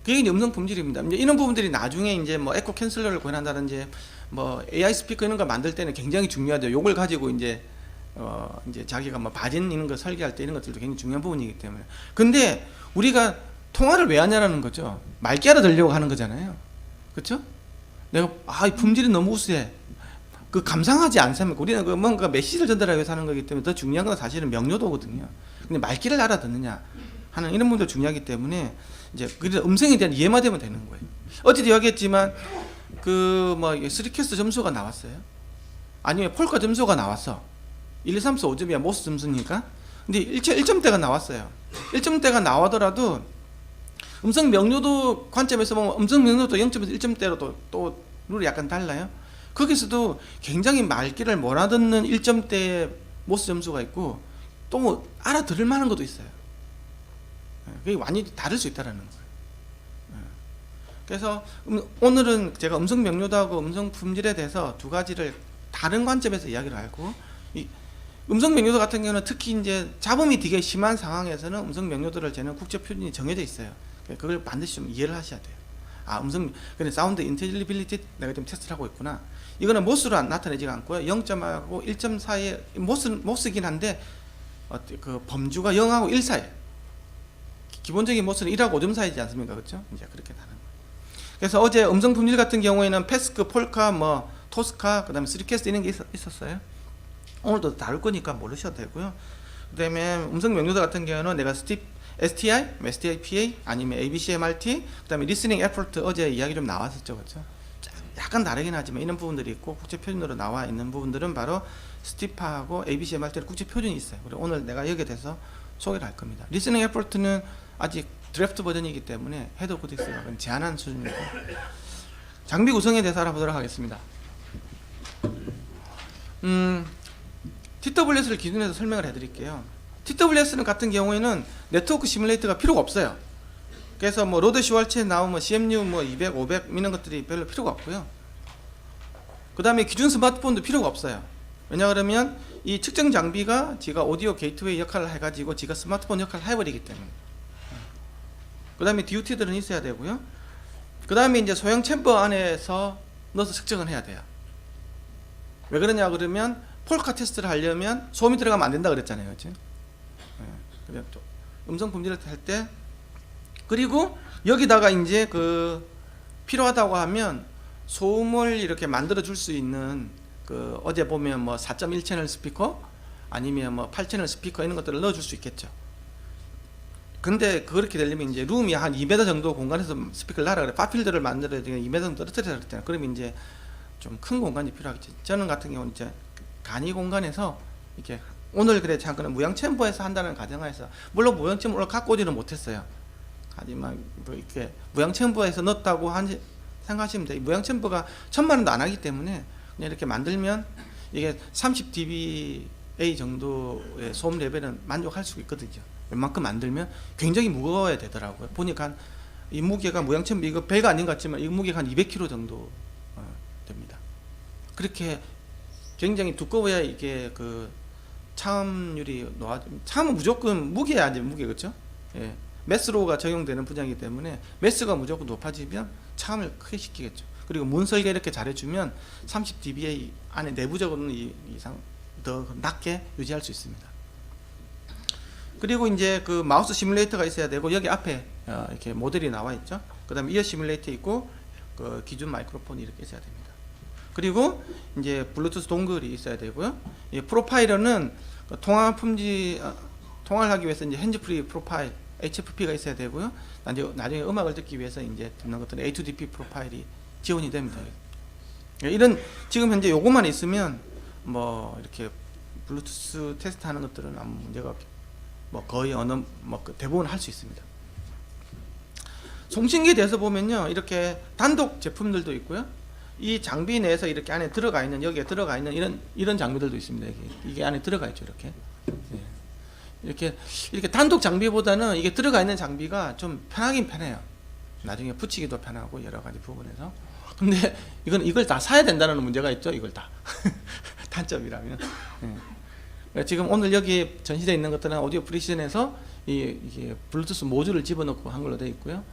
그게 이제 음성 품질입니다. 이제 이런 부분들이 나중에 이제 에코 캔슬러를 구현한다든지 AI 스피커 이런 걸 만들 때는 굉장히 중요하죠. 요걸 가지고 이제 자기가 바진 이런 거 설계할 때 이런 것들도 굉장히 중요한 부분이기 때문에. 근데 우리가 통화를 왜 하냐라는 거죠. 맑게 알아들으려고 하는 거잖아요. 그렇죠? 내가 이 품질이 너무 우수해. 그 감상하지 않습니까? 우리는 그 뭔가 메시지를 전달하기 위해서 하는 거기 때문에 더 중요한 건 사실은 명료도거든요. 근데 말귀를 알아듣느냐 하는 이런 부분도 중요하기 때문에 이제 그래서 음성에 대한 이해만 되면 되는 거예요. 어제도 이야기했지만 그 뭐 스리캐스트 점수가 나왔어요. 아니면 폴카 점수가 나왔어. 1, 2, 3, 4, 5점이야 모스 점수니까. 근데 1점대가 나왔어요. 1점대가 나오더라도 음성 명료도 관점에서 보면 음성 명료도 0점에서 1점대로 또 룰이 약간 달라요. 거기서도 굉장히 말귀를 못 알아듣는 1점대의 모스 점수가 있고 또 뭐 알아들을 만한 것도 있어요. 그게 완전히 다를 수 있다는 거예요. 그래서 오늘은 제가 음성 명료도하고 음성 품질에 대해서 두 가지를 다른 관점에서 이야기를 하고, 이 음성 명료도 같은 경우는 특히 이제 잡음이 되게 심한 상황에서는 음성 명료도를 재는 국제 표준이 정해져 있어요. 그걸 반드시 좀 이해를 하셔야 돼요. 아, 근데 사운드 인텔리빌리티 내가 지금 테스트를 하고 있구나. 이거는 모스로 나타내지가 않고요. 0점하고 1점 사이에 모스긴 한데 그 범주가 0하고 1 사이. 기본적인 모스는 1하고 5점 사이지 않습니까? 그렇죠? 이제 그렇게 다른 거예요. 그래서 어제 음성 품질 같은 경우에는 패스크, 폴카, 뭐 토스카, 그다음에 스리캐스트 이런 게 있었어요. 오늘도 다룰 거니까 모르셔도 되고요. 그다음에 음성 명료도 같은 경우는 내가 STI, STI-PA 아니면 ABCMRT, 그다음에 리스닝 에포트 어제 이야기 좀 나왔었죠, 그렇죠? 약간 다르긴 하지만 이런 부분들이 있고 국제 표준으로 나와 있는 부분들은 바로 스티파하고 ABCMRT는 국제 표준이 있어요. 그리고 오늘 내가 여기에 대해서 소개를 할 겁니다. 리스닝 에포트는 아직 드래프트 버전이기 때문에 헤더 코덱스가 제한한 수준이고, 장비 구성에 대해서 알아보도록 하겠습니다. TWS를 기준으로 해서 설명을 해드릴게요. TWS는 같은 경우에는 네트워크 시뮬레이터가 필요가 없어요. 그래서 뭐 로드 슈왈츠에 나오면 CMU 뭐 200, 500 이런 것들이 별로 필요가 없고요. 그 다음에 기존 스마트폰도 필요가 없어요. 왜냐 그러면 이 측정 장비가 지가 오디오 게이트웨이 역할을 해가지고 지가 스마트폰 역할을 해버리기 때문에. 그 다음에 DUT들은 있어야 되고요. 그 다음에 이제 소형 챔버 안에서 넣어서 측정을 해야 돼요. 왜 그러냐 그러면 폴카 테스트를 하려면 소음이 들어가면 안 된다 그랬잖아요, 그렇죠? 네. 음성 품질을 할 때, 그리고 여기다가 이제 그 필요하다고 하면 소음을 이렇게 만들어 줄 수 있는 그 어제 보면 뭐 4.1 채널 스피커 아니면 뭐 8 채널 스피커 이런 것들을 넣어 줄 수 있겠죠. 근데 그렇게 되려면 이제 룸이 한 2m 정도 공간에서 스피커를 놔라 그래. 파필드를 만들어야 되면 2m 정도 떨어뜨려야 그랬잖아요. 그러면 이제 좀 큰 공간이 필요하겠죠. 저는 같은 경우는 이제 간이 공간에서 이렇게 오늘 그래 잠깐 무형 챔버에서 한다는 가정하에서, 물론 무형 챔버를 갖고 오지는 못했어요. 하지만 뭐 이렇게 무형 챔버에서 넣었다고 생각하시면 돼요. 무형 챔버가 1000만원도 안 하기 때문에 그냥 이렇게 만들면 이게 30dBA 정도의 소음 레벨은 만족할 수 있거든요. 웬만큼 만들면 굉장히 무거워야 되더라고요. 보니까 이 무게가 무형 챔버, 이거 배가 아닌 것 같지만 이 무게가 한 200kg 정도 됩니다. 그렇게 굉장히 두꺼워야 이게 그 차음률이 차음은 무조건 무게야, 무게, 그렇죠? 예. 매스로가 적용되는 분야이기 때문에 매스가 무조건 높아지면 차음을 크게 시키겠죠. 그리고 문 설계 이렇게 잘해주면 30dBA 안에 내부적으로는 이상 더 낮게 유지할 수 있습니다. 그리고 이제 그 마우스 시뮬레이터가 있어야 되고, 여기 앞에 이렇게 모델이 나와 있죠. 그 다음에 이어 시뮬레이터 있고, 그 기준 마이크로폰이 이렇게 있어야 됩니다. 그리고 이제 블루투스 동글이 있어야 되고요. 이 프로파일러는 통화 품질 통화를 하기 위해서 이제 핸즈프리 프로파일 HFP가 있어야 되고요. 나중에 음악을 듣기 위해서 이제 듣는 것들은 A2DP 프로파일이 지원이 됩니다. 이런 지금 현재 요것만 있으면 뭐 이렇게 블루투스 테스트하는 것들은 아무 문제가 없고, 뭐 거의 어느 뭐 대부분 할 수 있습니다. 송신기에 대해서 보면요, 이렇게 단독 제품들도 있고요. 이 장비 내에서 이렇게 안에 들어가 있는, 여기에 들어가 있는 이런 장비들도 있습니다. 이게 안에 들어가 있죠, 이렇게. 이렇게 단독 장비보다는 이게 들어가 있는 장비가 좀 편하긴 편해요. 나중에 붙이기도 편하고 여러 가지 부분에서. 근데 이걸 다 사야 된다는 문제가 있죠, 이걸 다. 단점이라면. 지금 오늘 여기 전시되어 있는 것들은 오디오 프리시전에서 이게 블루투스 모듈을 집어넣고 한 걸로 되어 있고요.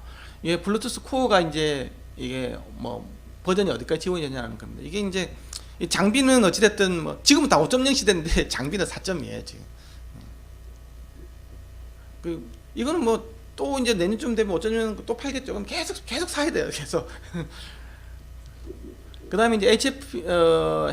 이게 블루투스 코어가 이제 이게 뭐 버전이 어디까지 지원이 되냐는 겁니다. 이게 이제 이 장비는 어찌됐든 뭐 지금은 다 5.0 시대인데 장비는 4.2에요 지금. 이거는 뭐 또 이제 내년쯤 되면 5.0 또 팔겠죠. 그럼 계속 사야 돼요. 계속. 그 다음에 이제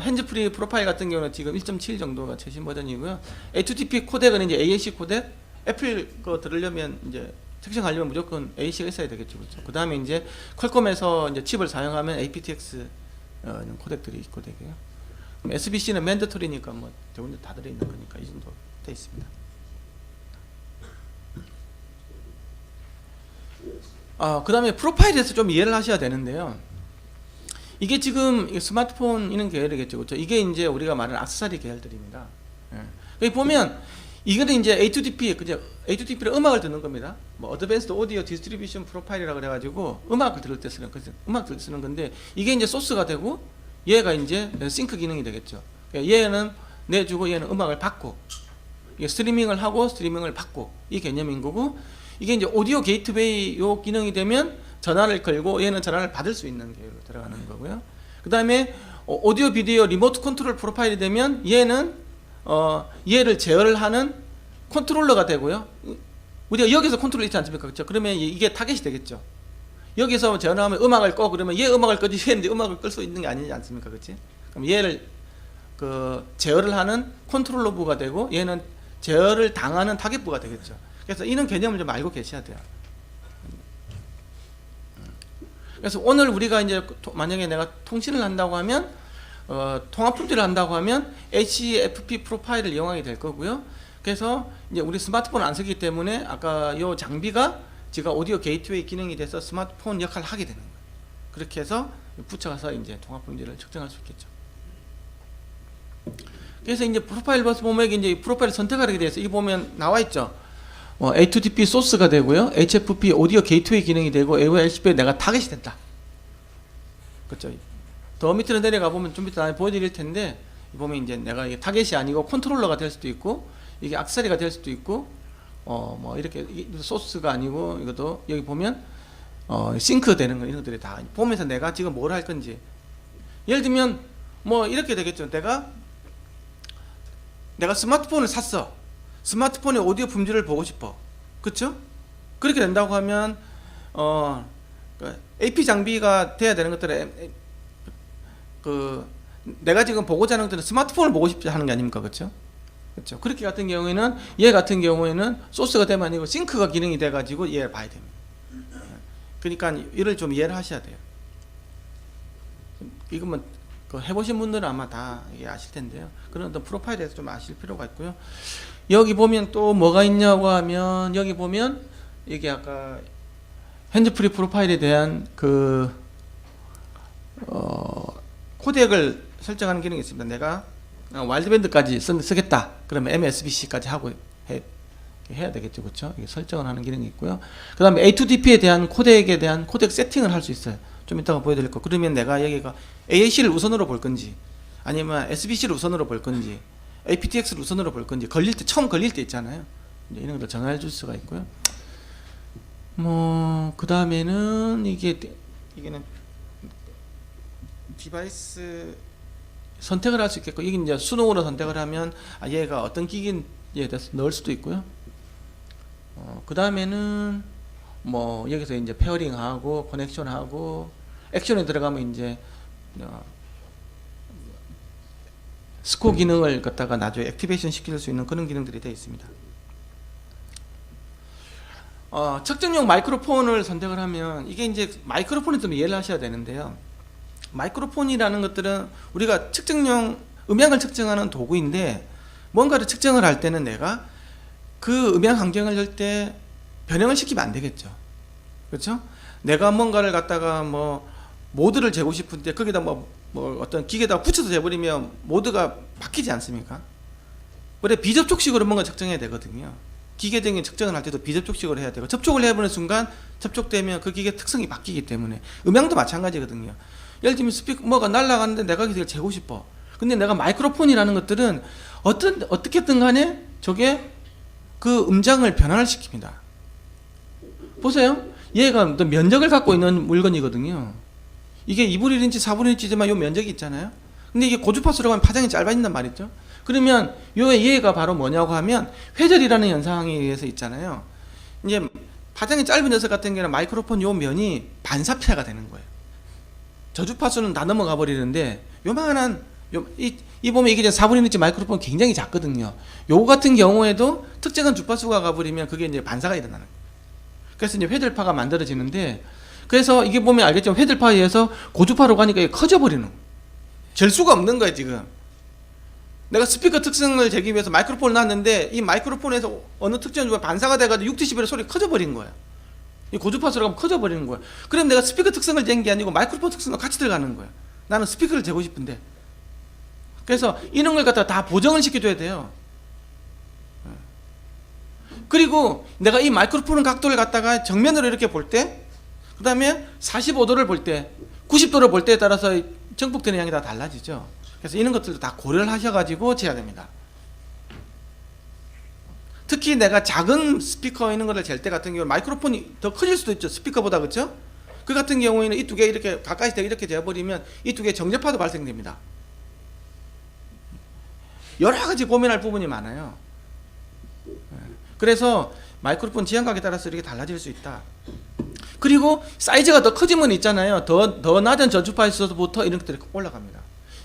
핸즈프리 프로파일 같은 경우는 지금 1.7 정도가 최신 버전이고요. HTTP 코덱은 이제 AAC 코덱, 애플 거 들으려면 이제 특정하려면 무조건 AAC가 있어야 되겠죠, 그렇죠? 그 다음에 이제 퀄컴에서 이제 칩을 사용하면 aptx 코덱들이 있고 되고요. SBC는 맨더토리니까 뭐 대부분 다 들어 있는 거니까 이 정도 돼 있습니다. 그 다음에 프로파일에서 좀 이해를 하셔야 되는데요. 이게 지금 스마트폰 이런 계열이겠죠, 그렇죠? 이게 이제 우리가 말하는 액세서리 계열들입니다. 여기 보면 이거는 이제 A2DP, 그죠? A2DP로 음악을 듣는 겁니다. 뭐 어드밴스드 오디오 디스트리뷰션 프로파일이라고 그래가지고 음악을 들을 때 쓰는 음악 들을 때 쓰는 건데 이게 이제 소스가 되고 얘가 이제 싱크 기능이 되겠죠. 얘는 내주고 얘는 음악을 받고 이게 스트리밍을 하고 스트리밍을 받고 이 개념인 거고 이게 이제 오디오 게이트웨이 요 기능이 되면 전화를 걸고 얘는 전화를 받을 수 있는 계열로 들어가는 거고요. 그 다음에 오디오 비디오 리모트 컨트롤 프로파일이 되면 얘는 얘를 제어를 하는 컨트롤러가 되고요. 우리가 여기서 컨트롤 있지 않습니까? 그렇죠? 그러면 이게 타겟이 되겠죠. 여기서 전화하면 음악을 꺼 그러면 얘 음악을 끄지 얘는 음악을 끌 수 있는 게 아니지 않습니까? 그렇지? 그럼 얘를 제어를 하는 컨트롤러부가 되고 얘는 제어를 당하는 타겟부가 되겠죠. 그래서 이런 개념을 좀 알고 계셔야 돼요. 그래서 오늘 우리가 이제 만약에 내가 통신을 한다고 하면 통합 품질을 한다고 하면 HFP 프로파일을 이용하게 될 거고요. 그래서 이제 우리 스마트폰을 안 쓰기 때문에 아까 요 장비가 제가 오디오 게이트웨이 기능이 돼서 스마트폰 역할을 하게 되는 거예요. 그렇게 해서 붙여가서 이제 통합 품질을 측정할 수 있겠죠. 그래서 이제 프로파일 버스 보면 이제 프로파일을 선택하게 돼서 이 보면 나와 있죠. A2DP 소스가 되고요. HFP 오디오 게이트웨이 기능이 되고 AOLCP에 내가 타겟이 된다. 그렇죠. 더 밑으로 내려가 보면 좀 이따 보여드릴 텐데 보면 이제 내가 이게 타겟이 아니고 컨트롤러가 될 수도 있고 이게 액세서리가 될 수도 있고 뭐 이렇게 소스가 아니고 이것도 여기 보면 싱크 되는 거 이런 것들이 다 보면서 내가 지금 뭘 할 건지 예를 들면 뭐 이렇게 되겠죠. 내가 스마트폰을 샀어. 스마트폰의 오디오 품질을 보고 싶어. 그렇죠? 그렇게 된다고 하면 AP 장비가 돼야 되는 것들은 내가 지금 보고자 하는 것들은 스마트폰을 보고 싶지 하는 게 아닙니까? 그렇죠? 그렇죠. 그렇게 같은 경우에는 얘 같은 경우에는 소스가 되면 아니고 싱크가 기능이 돼 가지고 얘를 봐야 됩니다. 그러니까 이를 좀 이해를 하셔야 돼요. 이거면 해보신 분들은 아마 다 아실 텐데요. 그런 어떤 프로파일에 대해서 좀 아실 필요가 있고요. 여기 보면 또 뭐가 있냐고 하면 여기 보면 이게 아까 핸즈프리 프로파일에 대한 코덱을 설정하는 기능이 있습니다. 내가 와일드밴드까지 쓰겠다. 그러면 MSBC까지 하고 해야 되겠죠, 그렇죠? 이게 설정을 하는 기능이 있고요. 그 다음에 A2DP에 대한 코덱에 대한 코덱 세팅을 할 수 있어요. 좀 이따가 보여드릴 거. 그러면 내가 여기가 AAC를 우선으로 볼 건지, 아니면 SBC를 우선으로 볼 건지, aptx를 우선으로 볼 건지, 처음 걸릴 때 있잖아요. 이제 이런 것도 정해 줄 수가 있고요. 그 다음에는 이게는 디바이스 선택을 할 수 있겠고, 이게 이제 수동으로 선택을 하면 얘가 어떤 기기에 대해서 넣을 수도 있고요. 그 다음에는 뭐 여기서 이제 페어링하고 커넥션하고 액션에 들어가면 이제 스코 기능을 갖다가 나중에 액티베이션 시킬 수 있는 그런 기능들이 되어 있습니다. 측정용 마이크로폰을 선택을 하면 이게 이제 마이크로폰을 좀 이해를 하셔야 되는데요. 마이크로폰이라는 것들은 우리가 측정용 음향을 측정하는 도구인데 뭔가를 측정을 할 때는 내가 그 음향 환경을 열 때 변형을 시키면 안 되겠죠. 그렇죠? 내가 뭔가를 갖다가 뭐 모드를 재고 싶은데 거기다 뭐 어떤 기계에다 붙여서 재버리면 모드가 바뀌지 않습니까? 원래 비접촉식으로 뭔가 측정해야 되거든요. 기계적인 측정을 할 때도 비접촉식으로 해야 되고 접촉을 해보는 순간 접촉되면 그 기계 특성이 바뀌기 때문에 음향도 마찬가지거든요. 예를 들면 뭐가 날아가는데 내가 그걸 재고 싶어. 근데 내가 마이크로폰이라는 것들은 어떻게든 간에 저게 그 음장을 변화를 시킵니다. 보세요. 얘가 어떤 면적을 갖고 있는 물건이거든요. 이게 2분의 1인치, 4분의 1인치지만 요 면적이 있잖아요. 근데 이게 고주파수로 가면 파장이 짧아진단 말이죠. 그러면 얘가 바로 뭐냐고 하면 회절이라는 현상에 의해서 있잖아요. 이제 파장이 짧은 녀석 같은 경우는 마이크로폰 요 면이 반사피해가 되는 거예요. 저주파수는 다 넘어가 버리는데 요만한 이 보면 이게 이제 4분의 1인치 마이크로폰 굉장히 작거든요. 요거 같은 경우에도 특정한 주파수가 가버리면 그게 이제 반사가 일어나는 거예요. 그래서 이제 회들파가 만들어지는데, 그래서 이게 보면 알겠지만 회들파에 의해서 고주파로 가니까 이게 커져버리는 거예요. 잴 수가 없는 거예요. 지금 내가 스피커 특성을 재기 위해서 마이크로폰을 놨는데 이 마이크로폰에서 어느 특정 주파 반사가 돼가지고 6dB의 소리가 커져버린 거예요. 이 고주파수로 가면 커져버리는 거예요. 그럼 내가 스피커 특성을 잰 게 아니고 마이크로폰 특성도 같이 들어가는 거예요. 나는 스피커를 재고 싶은데. 그래서 이런 걸 갖다가 다 보정을 시켜줘야 돼요. 그리고 내가 이 마이크로폰 각도를 갖다가 정면으로 이렇게 볼 때, 그 다음에 45도를 볼 때, 90도를 볼 때에 따라서 정폭되는 양이 다 달라지죠. 그래서 이런 것들도 다 고려를 하셔가지고 재야 됩니다. 특히 내가 작은 스피커 있는 거를 잴 때 같은 경우는 마이크로폰이 더 커질 수도 있죠. 스피커보다. 그렇죠? 그 같은 경우에는 이 두 개 이렇게 가까이 이렇게 재버리면 이 두 개 정제파도 발생됩니다. 여러 가지 고민할 부분이 많아요. 그래서 마이크로폰 지향각에 따라서 이렇게 달라질 수 있다. 그리고 사이즈가 더 커지면 있잖아요. 더 낮은 저주파에서부터 이런 것들이 올라갑니다.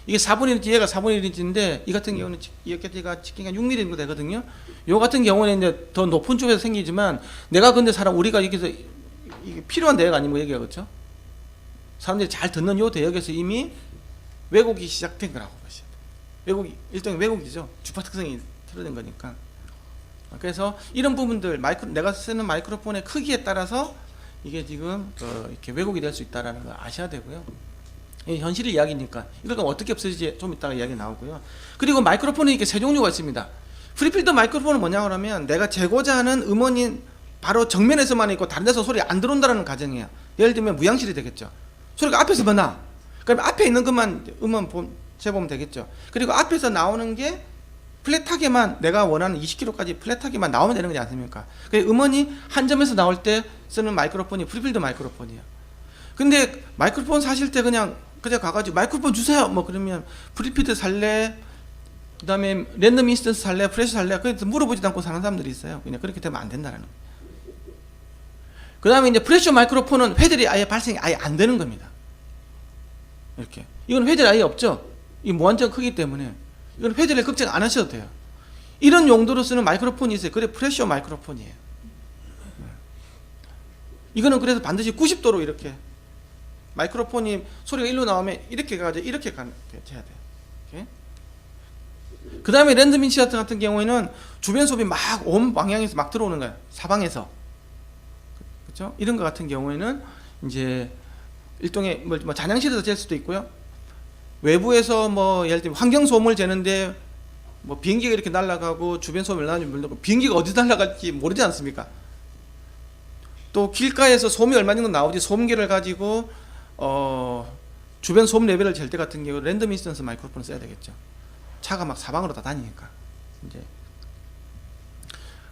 이게 4분의 1인치, 얘가 4분의 1인치인데 이 같은 경우는 이 어깨가 직경이 6mm 정도 되거든요. 요 같은 경우는 이제 더 높은 쪽에서 생기지만, 내가 근데 우리가 여기서 이게 필요한 대역 아니면 여기가, 그렇죠? 사람들이 잘 듣는 요 대역에서 이미 왜곡이 시작된 거라고 보시죠. 왜곡이 일종의 왜곡이죠. 주파 특성이 틀어진 거니까. 그래서 이런 부분들 내가 쓰는 마이크로폰의 크기에 따라서 이게 지금 이렇게 왜곡이 될 수 있다라는 걸 아셔야 되고요. 현실의 이야기니까 이걸 그럼 어떻게 없애지 좀 이따가 이야기 나오고요. 그리고 마이크로폰이 이렇게 세 종류가 있습니다. 프리필터 마이크로폰은 뭐냐고 하면 내가 재고자 하는 음원이 바로 정면에서만 있고 다른 데서 소리 안 들어온다는 가정이에요. 예를 들면 무향실이 되겠죠. 소리가 앞에서만 나. 그럼 앞에 있는 것만 음원 재보면 되겠죠. 그리고 앞에서 나오는 게 플랫하게만, 내가 원하는 20kHz까지 플랫하게만 나오면 되는 거지 않습니까? 음원이 한 점에서 나올 때 쓰는 마이크로폰이 프리필터 마이크로폰이에요. 근데 마이크로폰 사실 때 그냥 가가지고 마이크로폰 주세요 뭐 그러면 프리필터 살래, 그 다음에 랜덤 인스턴스 살래, 프레시 살래, 그래서 물어보지도 않고 사는 사람들이 있어요. 그냥 그렇게 되면 안 된다는 거예요. 그 다음에 이제 프레셔 마이크로폰은 회들이 아예 발생이 아예 안 되는 겁니다. 이렇게 이건 회들이 아예 없죠. 이 무한정 크기 때문에 이건 회들을 걱정 안 하셔도 돼요. 이런 용도로 쓰는 마이크로폰이 있어요. 그래 프레셔 마이크로폰이에요. 이거는 그래서 반드시 90도로 이렇게 마이크로폰이 소리가 일로 나오면 이렇게 가지고 이렇게 해야 돼요. 그 다음에 랜덤 인시아트 같은 경우에는 주변 소음이 막 온 방향에서 막 들어오는 거예요. 사방에서. 그렇죠? 이런 거 같은 경우에는 이제 일종의 뭐 잔향실에서 잴 수도 있고요. 외부에서 뭐 예를 들면 환경 소음을 재는데 뭐 비행기가 이렇게 날아가고 주변 소음을 나누면 비행기가 어디 날아갈지 모르지 않습니까? 또 길가에서 소음이 얼마 정도 나오지, 소음계를 가지고 주변 소음 레벨을 잴 때 같은 경우 랜덤 인스턴스 마이크로폰을 써야 되겠죠. 차가 막 사방으로 다 다니니까. 이제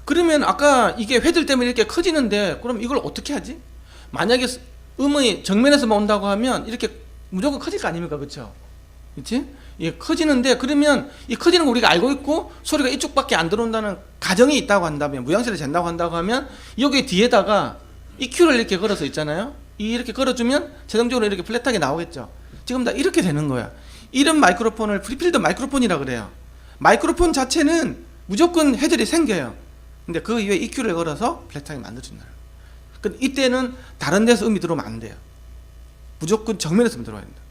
그러면 아까 이게 회들 때문에 이렇게 커지는데 그럼 이걸 어떻게 하지? 만약에 음이 정면에서만 온다고 하면 이렇게 무조건 커질 거 아닙니까? 그렇죠? 그렇지? 이게 커지는데, 그러면 이 커지는 거 우리가 알고 있고 소리가 이쪽밖에 안 들어온다는 가정이 있다고 한다면, 무향실을 잰다고 한다고 하면 여기 뒤에다가 EQ를 이렇게 걸어서 있잖아요. 이렇게 걸어주면 자동적으로 이렇게 플랫하게 나오겠죠. 지금 다 이렇게 되는 거야. 이런 마이크로폰을 프리필더 마이크로폰이라 그래요. 마이크로폰 자체는 무조건 헤들이 생겨요. 근데 그 이후에 EQ를 걸어서 플랫하게 만들어준다. 근데 이때는 다른 데서 음이 들어오면 안 돼요. 무조건 정면에서 들어와야 된다.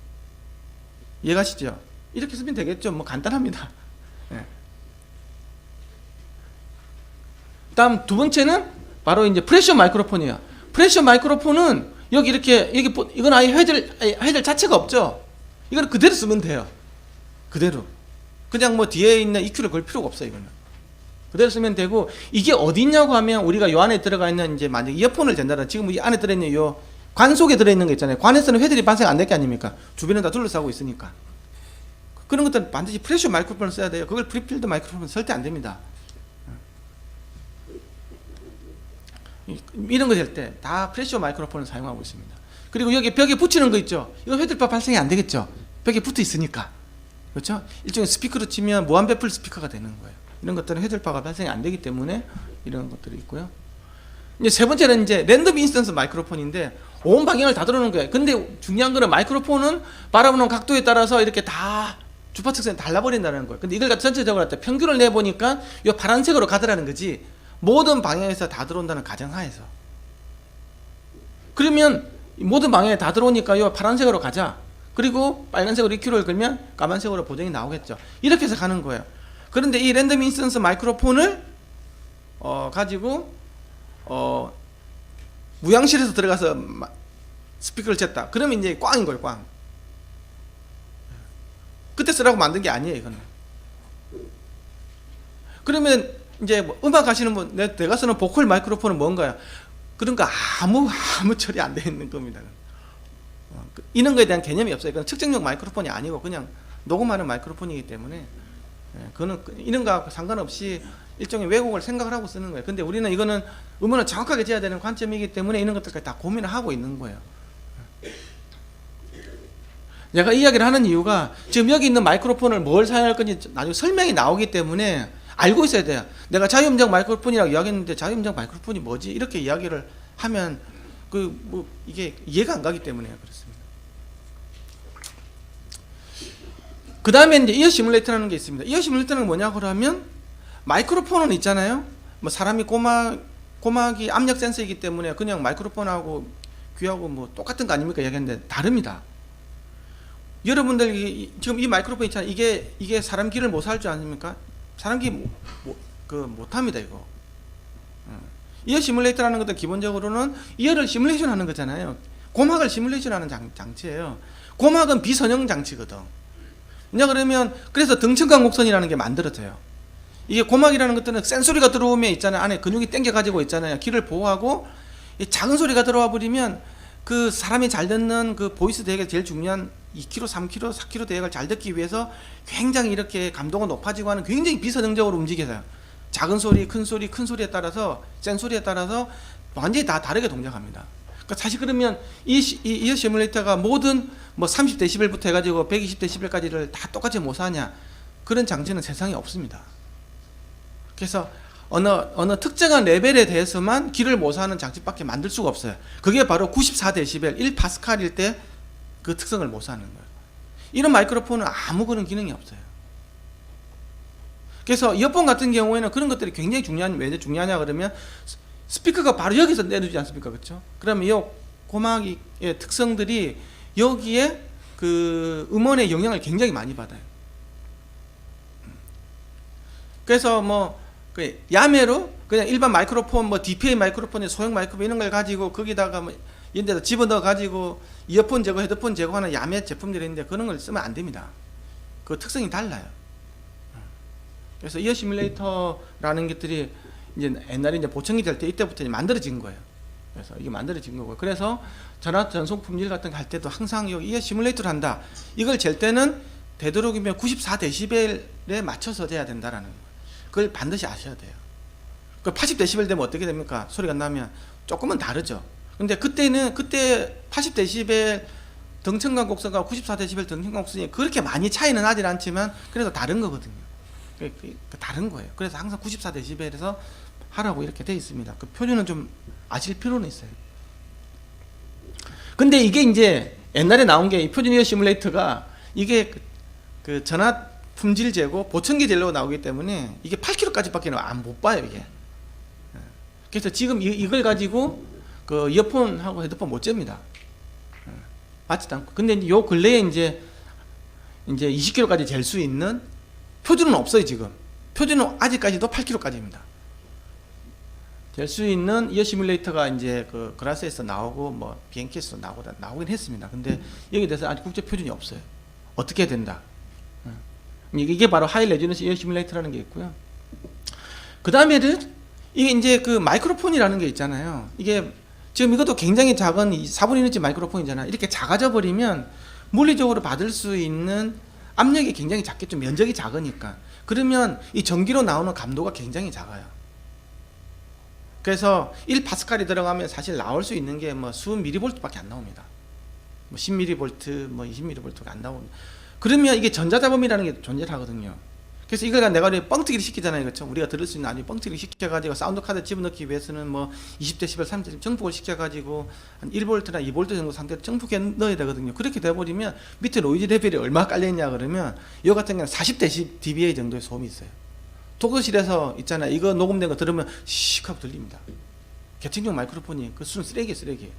이해가시죠? 이렇게 쓰면 되겠죠. 뭐 간단합니다. 네. 다음 두 번째는 바로 이제 프레셔 마이크로폰이에요. 프레셔 마이크로폰은 여기 이렇게 이건 아예 헤들 자체가 없죠. 이건 그대로 쓰면 돼요. 그대로. 그냥 뭐 뒤에 있는 EQ를 걸 필요가 없어요. 이거는 그대로 쓰면 되고, 이게 어디 있냐고 하면 우리가 요 안에 들어가 있는 이제 만약 이어폰을 댄다라, 지금 이 안에 들어있는 요 관 속에 들어있는 거 있잖아요. 관에서는 회들이 발생 안 될 게 아닙니까? 주변에 다 둘러싸고 있으니까. 그런 것들은 반드시 프레셔 마이크로폰을 써야 돼요. 그걸 프리필드 마이크로폰 쓸 때 안 됩니다. 이런 거 될 때 다 프레셔 마이크로폰을 사용하고 있습니다. 그리고 여기 벽에 붙이는 거 있죠. 이거 회들파 발생이 안 되겠죠. 벽에 붙어 있으니까. 그렇죠? 일종의 스피커로 치면 무한배풀 스피커가 되는 거예요. 이런 것들은 회들파가 발생이 안 되기 때문에 이런 것들이 있고요. 이제 세 번째는 이제 랜덤 인스턴스 마이크로폰인데, 온 방향을 다 들어오는 거예요. 근데 중요한 거는 마이크로폰은 바라보는 각도에 따라서 이렇게 다 주파 특성이 달라버린다는 거예요. 근데 이걸 갖다 전체적으로 갖다 평균을 내보니까 이 파란색으로 가더라는 거지, 모든 방향에서 다 들어온다는 가정하에서. 그러면 모든 방향에 다 들어오니까 이 파란색으로 가자. 그리고 빨간색으로 EQ를 걸면 까만색으로 보정이 나오겠죠. 이렇게 해서 가는 거예요. 그런데 이 랜덤 인스턴스 마이크로폰을 가지고 무향실에서 들어가서 스피커를 쟀다. 그러면 이제 꽝인 거예요, 꽝. 그때 쓰라고 만든 게 아니에요, 이거는. 그러면 이제 뭐 음악 하시는 분, 내가 쓰는 보컬 마이크로폰은 뭔가요? 그런 거 아무 처리 안 되어 있는 겁니다. 이런 거에 대한 개념이 없어요. 그건 측정용 마이크로폰이 아니고 그냥 녹음하는 마이크로폰이기 때문에, 그거는 이런 거하고 상관없이 일종의 왜곡을 생각을 하고 쓰는 거예요. 근데 우리는 이거는 음원을 정확하게 재야 되는 관점이기 때문에 이런 것들까지 다 고민을 하고 있는 거예요. 내가 이야기를 하는 이유가 지금 여기 있는 마이크로폰을 뭘 사용할 건지 나중에 설명이 나오기 때문에 알고 있어야 돼요. 내가 자유음정 마이크로폰이라고 이야기했는데 자유음정 마이크로폰이 뭐지? 이렇게 이야기를 하면 이게 이해가 안 가기 때문에 그렇습니다. 그 다음에 이제 이어 시뮬레이터라는 게 있습니다. 이어 시뮬레이터는 뭐냐고 그러면, 마이크로폰은 있잖아요. 뭐 사람이 고막이 압력 센서이기 때문에 그냥 마이크로폰하고 귀하고 뭐 똑같은 거 아닙니까? 이야기했는데 다릅니다. 여러분들 지금 이 마이크로폰 있잖아요. 이게 사람 귀를 못 살 줄 아십니까? 사람 귀 못합니다, 이거. 이어 시뮬레이터라는 것도 기본적으로는 이어를 시뮬레이션 하는 거잖아요. 고막을 시뮬레이션 하는 장치예요. 고막은 비선형 장치거든. 이제 그러면 그래서 등층간 곡선이라는 게 만들어져요. 이게 고막이라는 것들은 센 소리가 들어오면 있잖아요. 안에 근육이 당겨 가지고 있잖아요. 귀를 보호하고, 작은 소리가 들어와 버리면 그 사람이 잘 듣는 그 보이스 대역에 제일 중요한 2kg, 3kg, 4kg 대역을 잘 듣기 위해서 굉장히 이렇게 감도가 높아지고 하는 굉장히 비선형적으로 움직여서요. 작은 소리, 큰 소리에 따라서, 센 소리에 따라서 완전히 다 다르게 동작합니다. 그러니까 사실 그러면 이 이어 시뮬레이터가 모든 뭐 30dB부터 해가지고 120dB까지를 다 똑같이 모사하냐, 그런 장치는 세상에 없습니다. 그래서 어느 특정한 레벨에 대해서만 귀를 모사하는 장치밖에 만들 수가 없어요. 그게 바로 94dB, 1파스칼일 때 그 특성을 모사하는 거예요. 이런 마이크로폰은 아무 그런 기능이 없어요. 그래서 이어폰 같은 경우에는 그런 것들이 굉장히 왜 중요하냐 그러면, 스피커가 바로 여기서 내려주지 않습니까? 그렇죠? 그러면 이 고막의 특성들이 여기에 그 음원의 영향을 굉장히 많이 받아요. 그래서 뭐 야매로 그냥 일반 마이크로폰, 뭐 DPA 마이크로폰의 소형 마이크로폰 이런 걸 가지고 거기다가 뭐 이런 데다 집어넣어 가지고 이어폰 제거, 헤드폰 제거하는 야매 제품들이 있는데 그런 걸 쓰면 안 됩니다. 그 특성이 달라요. 그래서 이어 시뮬레이터라는 것들이 이제 옛날에 이제 보청기 될 때 이때부터 이제 만들어진 거예요. 그래서 이게 만들어진 거고, 그래서 전화 전송 품질 같은 거 할 때도 항상 여기 이어 시뮬레이터를 한다. 이걸 잴 때는 되도록이면 94dB에 맞춰서 재야 된다라는 거예요. 그걸 반드시 아셔야 돼요. 그 80dB 되면 어떻게 됩니까? 소리가 나면 조금은 다르죠. 근데 그때 80dB 등층간 곡선과 94dB 등층간 곡선이 그렇게 많이 차이는 나질 않지만 그래도 다른 거거든요. 다른 거예요. 그래서 항상 94dB에서 하라고 이렇게 돼 있습니다. 그 표준은 좀 아실 필요는 있어요. 근데 이게 이제 옛날에 나온 게 이 표준 이어 시뮬레이터가 이게 그 전화 품질 재고 보청기 재려고 나오기 때문에 이게 8kg까지밖에 못 봐요, 이게. 그래서 지금 이걸 가지고 그 이어폰하고 헤드폰 못 잽니다. 맞지도 않고. 근데 이제 요 근래에 이제 20kg까지 잴 수 있는 표준은 없어요, 지금. 표준은 아직까지도 8kg까지입니다. 될 수 있는 이어 시뮬레이터가 이제 그 그라스에서 나오고 뭐 비행기에서 나오긴 했습니다. 근데 여기에 대해서 아직 국제 표준이 없어요. 어떻게 해야 된다. 이게 바로 하이 레저넌스 이어 시뮬레이터라는 게 있고요. 그 다음에는 이게 이제 그 마이크로폰이라는 게 있잖아요. 이게 지금 이것도 굉장히 작은 4분의 1인치 마이크로폰이잖아요. 이렇게 작아져 버리면 물리적으로 받을 수 있는 압력이 굉장히 작겠죠. 면적이 작으니까. 그러면 이 전기로 나오는 감도가 굉장히 작아요. 그래서 1파스칼이 들어가면 사실 나올 수 있는 게 뭐 수 미리볼트밖에 안 나옵니다. 뭐 10mV, 뭐 20mV가 안 나옵니다. 그러면 이게 전자잡음이라는 게 존재하거든요. 그래서 이걸 내가 뻥튀기를 시키잖아요, 그렇죠? 우리가 들을 수 있는 아주 뻥튀기를 시켜가지고 사운드 카드 집어넣기 위해서는 뭐 20dB, 30dB 정폭을 시켜가지고 한 1V나 2V 정도 상태로 정폭에 넣어야 되거든요. 그렇게 돼버리면 밑에 노이즈 레벨이 얼마 깔려있냐 그러면 이 같은 경우는 40dBA 정도의 소음이 있어요. 독서실에서 있잖아요, 이거 녹음된 거 들으면 씩 하고 들립니다. 개칭용 마이크로폰이 그 수는 쓰레기예요.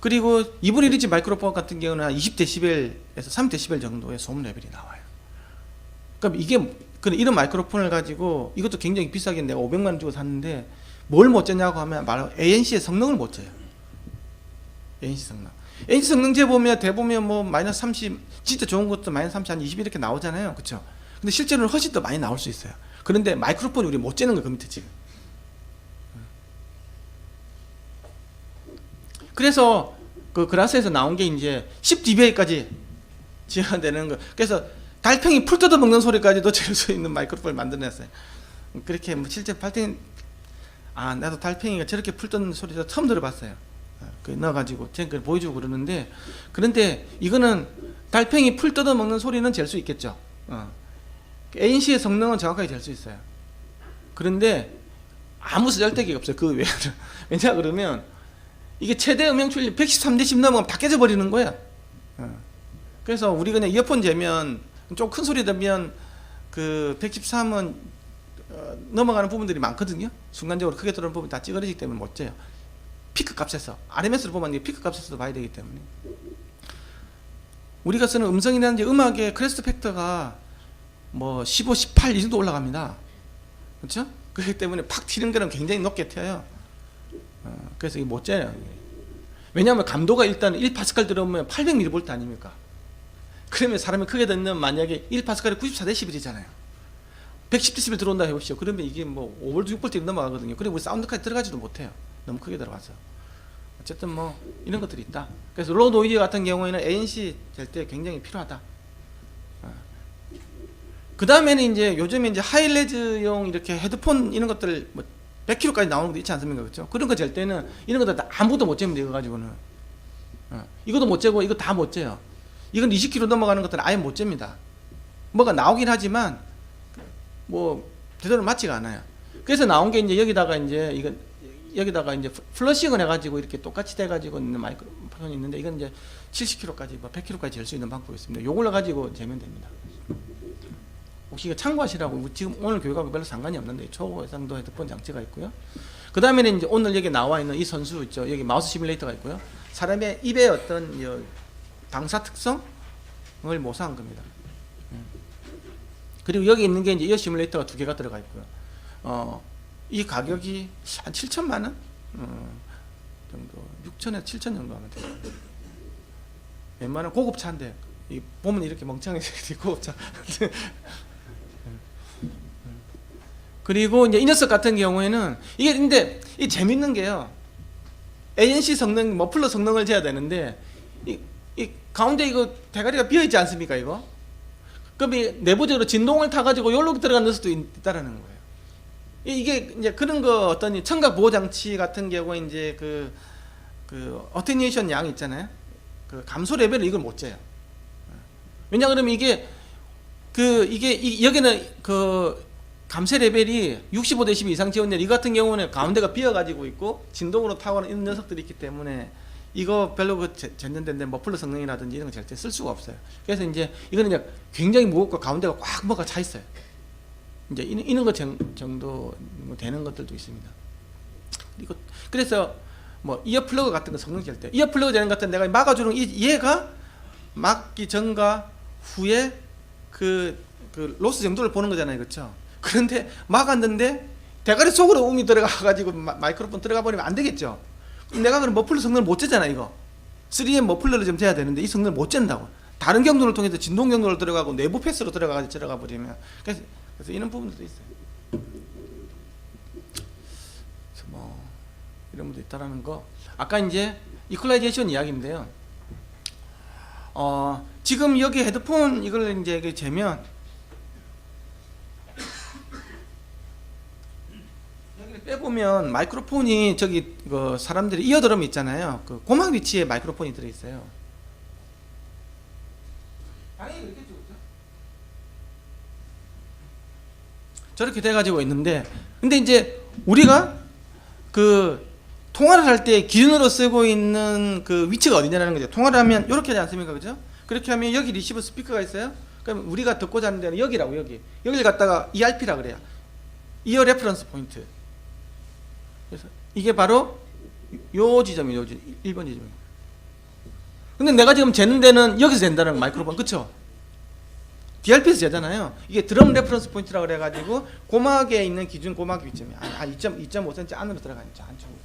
그리고 2분의 1인치 마이크로폰 같은 경우는 20dB에서 30dB 정도의 소음 레벨이 나와요. 그럼 이게 이런 마이크로폰을 가지고 이것도 굉장히 비싸게 내가 500만 원 주고 샀는데 뭘 못 쟀냐고 하면 바로 ANC의 성능을 못 쟀어요. ANC 성능. ANC 성능제 보면 대보면 뭐 마이너스 30, 진짜 좋은 것도 마이너스 30, 한 20 이렇게 나오잖아요, 그렇죠? 근데 실제로는 훨씬 더 많이 나올 수 있어요. 그런데 마이크로폰이 우리 못 재는 거 그 밑에 지금. 그래서 그 그라스에서 나온 게 이제 10dBA까지 지원되는 거. 그래서 달팽이 풀 뜯어 먹는 소리까지도 잴 수 있는 마이크로폰을 만들어냈어요. 그렇게 뭐 실제 달팽이, 나도 달팽이가 저렇게 풀 뜯는 소리도 처음 들어봤어요. 그 넣어가지고 제가 보여주고 그러는데, 그런데 이거는 달팽이 풀 뜯어 먹는 소리는 잴 수 있겠죠. ANC의 성능은 정확하게 잴 수 있어요. 그런데 아무 쓰잘데기가 없어요, 그 외에는. 왜냐 그러면 이게 최대 음영 출력 113dB 넘으면 다 깨져버리는 거야. 그래서 우리 그냥 이어폰 재면 좀 큰 소리 들면 그 113은 넘어가는 부분들이 많거든요. 순간적으로 크게 들어오는 부분이 다 찌그러지기 때문에 못 재요. 피크 값에서 RMS를 보면 피크 값에서도 봐야 되기 때문에. 우리가 쓰는 음성이라는 음악의 크레스트 팩터가 뭐 15, 18 이 정도 올라갑니다. 그렇죠? 그렇기 때문에 팍 튀는 거는 굉장히 높게 튀어요. 그래서 이게 못 재요. 왜냐하면 감도가 일단 1파스칼 들어오면 800mV 아닙니까? 그러면 사람이 크게 듣는 만약에 1파스칼이 94dB이잖아요. 110dB 들어온다 해보시죠. 그러면 이게 뭐 5V, 6V 넘어가거든요. 그리고 우리 사운드까지 들어가지도 못해요. 너무 크게 들어가서. 어쨌든 뭐 이런 것들이 있다. 그래서 로 노이즈 같은 경우에는 ANC 될 때 굉장히 필요하다. 그 다음에는 이제 요즘에 이제 하이레즈용 이렇게 헤드폰 이런 것들 뭐 100kg까지 나오는 것도 있지 않습니까? 그렇죠? 그런 거 잴 때는 이런 것들 다 아무것도 못 잽니다. 이거 가지고는. 이것도 못 재고 이거 다 못 재요. 이건 20kg 넘어가는 것들은 아예 못 잽니다. 뭐가 나오긴 하지만 뭐 제대로 맞지가 않아요. 그래서 나온 게 이제 여기다가 이제 플러싱을 해가지고 이렇게 똑같이 돼가지고 있는 마이크로폰이 있는데, 이건 이제 70kg까지 뭐 100kg까지 잴 수 있는 방법이 있습니다. 요걸로 가지고 재면 됩니다. 혹시 이거 참고하시라고. 지금 오늘 교육하고 별로 상관이 없는데 초고해상도 헤드폰 장치가 있고요. 그 다음에는 이제 오늘 여기 나와 있는 이 선수 있죠. 여기 마우스 시뮬레이터가 있고요. 사람의 입의 어떤 방사 특성을 모사한 겁니다. 그리고 여기 있는 게 이제 이어 시뮬레이터가 2개가 들어가 있고요. 이 가격이 한 7천만 원 정도, 6천에서 7천 정도 하면 돼요. 웬만한 고급차인데 보면 이렇게 멍청하게 고급차. 그리고 이제 이 녀석 같은 경우에는 이게 근데 이 재밌는 게요. ANC 성능, 머플러 성능을 재야 되는데 이 가운데 이거 대가리가 비어 있지 않습니까, 이거? 그럼 이 내부적으로 진동을 타가지고 여기로 들어가는 녀석도 있다라는 거예요. 이게 이제 그런 거 어떤 청각 보호 장치 같은 경우에 이제 그 어테뉴에이션 양 있잖아요. 그 감소 레벨을 이걸 못 재요. 왜냐 그러면 이게 여기는 그 감쇄 레벨이 65dB 이상 지원돼. 이 같은 경우는 가운데가 비어가지고 있고 진동으로 타고는 이런 녀석들이 있기 때문에 이거 별로 쟀는 데인데 머플러 성능이라든지 이런 거 절대 쓸 수가 없어요. 그래서 이제 이거는 이제 굉장히 무겁고 가운데가 꽉 뭐가 차 있어요. 이제 이런 거 정도 되는 것들도 있습니다. 그리고 그래서 뭐 이어 플러그 같은 거 성능 잴 때 이어 플러그 되는 것 같은 내가 막아주는 얘가 막기 전과 후에 그 로스 정도를 보는 거잖아요, 그렇죠? 그런데 막았는데 대가리 속으로 음이 들어가가지고 마이크로폰 들어가 버리면 안 되겠죠. 내가 그럼 머플러 성능을 못 재잖아. 이거 3M 머플러를 좀 재야 되는데 이 성능을 못 잰다고. 다른 경로를 통해서 진동 경로를 들어가고 내부 패스로 들어가 버리면 그래서 이런 부분들도 있어요. 그래서 뭐 이런 분도 있다라는 거. 아까 이제 이퀄라이제이션 이야기인데요. 지금 여기 헤드폰 이걸 이제 재면 여기를 빼보면 마이크로폰이 저기 사람들이 이어드럼 있잖아요. 그 고막 위치에 마이크로폰이 들어있어요. 당연히 그렇겠죠, 그렇죠? 저렇게 돼가지고 있는데, 근데 이제 우리가 그 통화를 할 때 기준으로 쓰고 있는 그 위치가 어디냐라는 거죠. 통화를 하면 이렇게 하지 않습니까, 그죠? 그렇게 하면 여기 리시버 스피커가 있어요. 그럼 우리가 듣고자 하는 데는 여기라고, 여기를 갖다가 ERP라 그래요. 이어 레퍼런스 포인트. 그래서 이게 바로 요 지점이에요. 1번 지점이에요. 근데 내가 지금 재는 데는 여기서 잰다는 마이크로폰, 그쵸? DRP에서 재잖아요. 이게 드럼 레퍼런스 포인트라고 그래가지고 고막에 있는 기준 고막 위점이 한 2.5cm 안으로 들어가 있죠. 안쪽으로.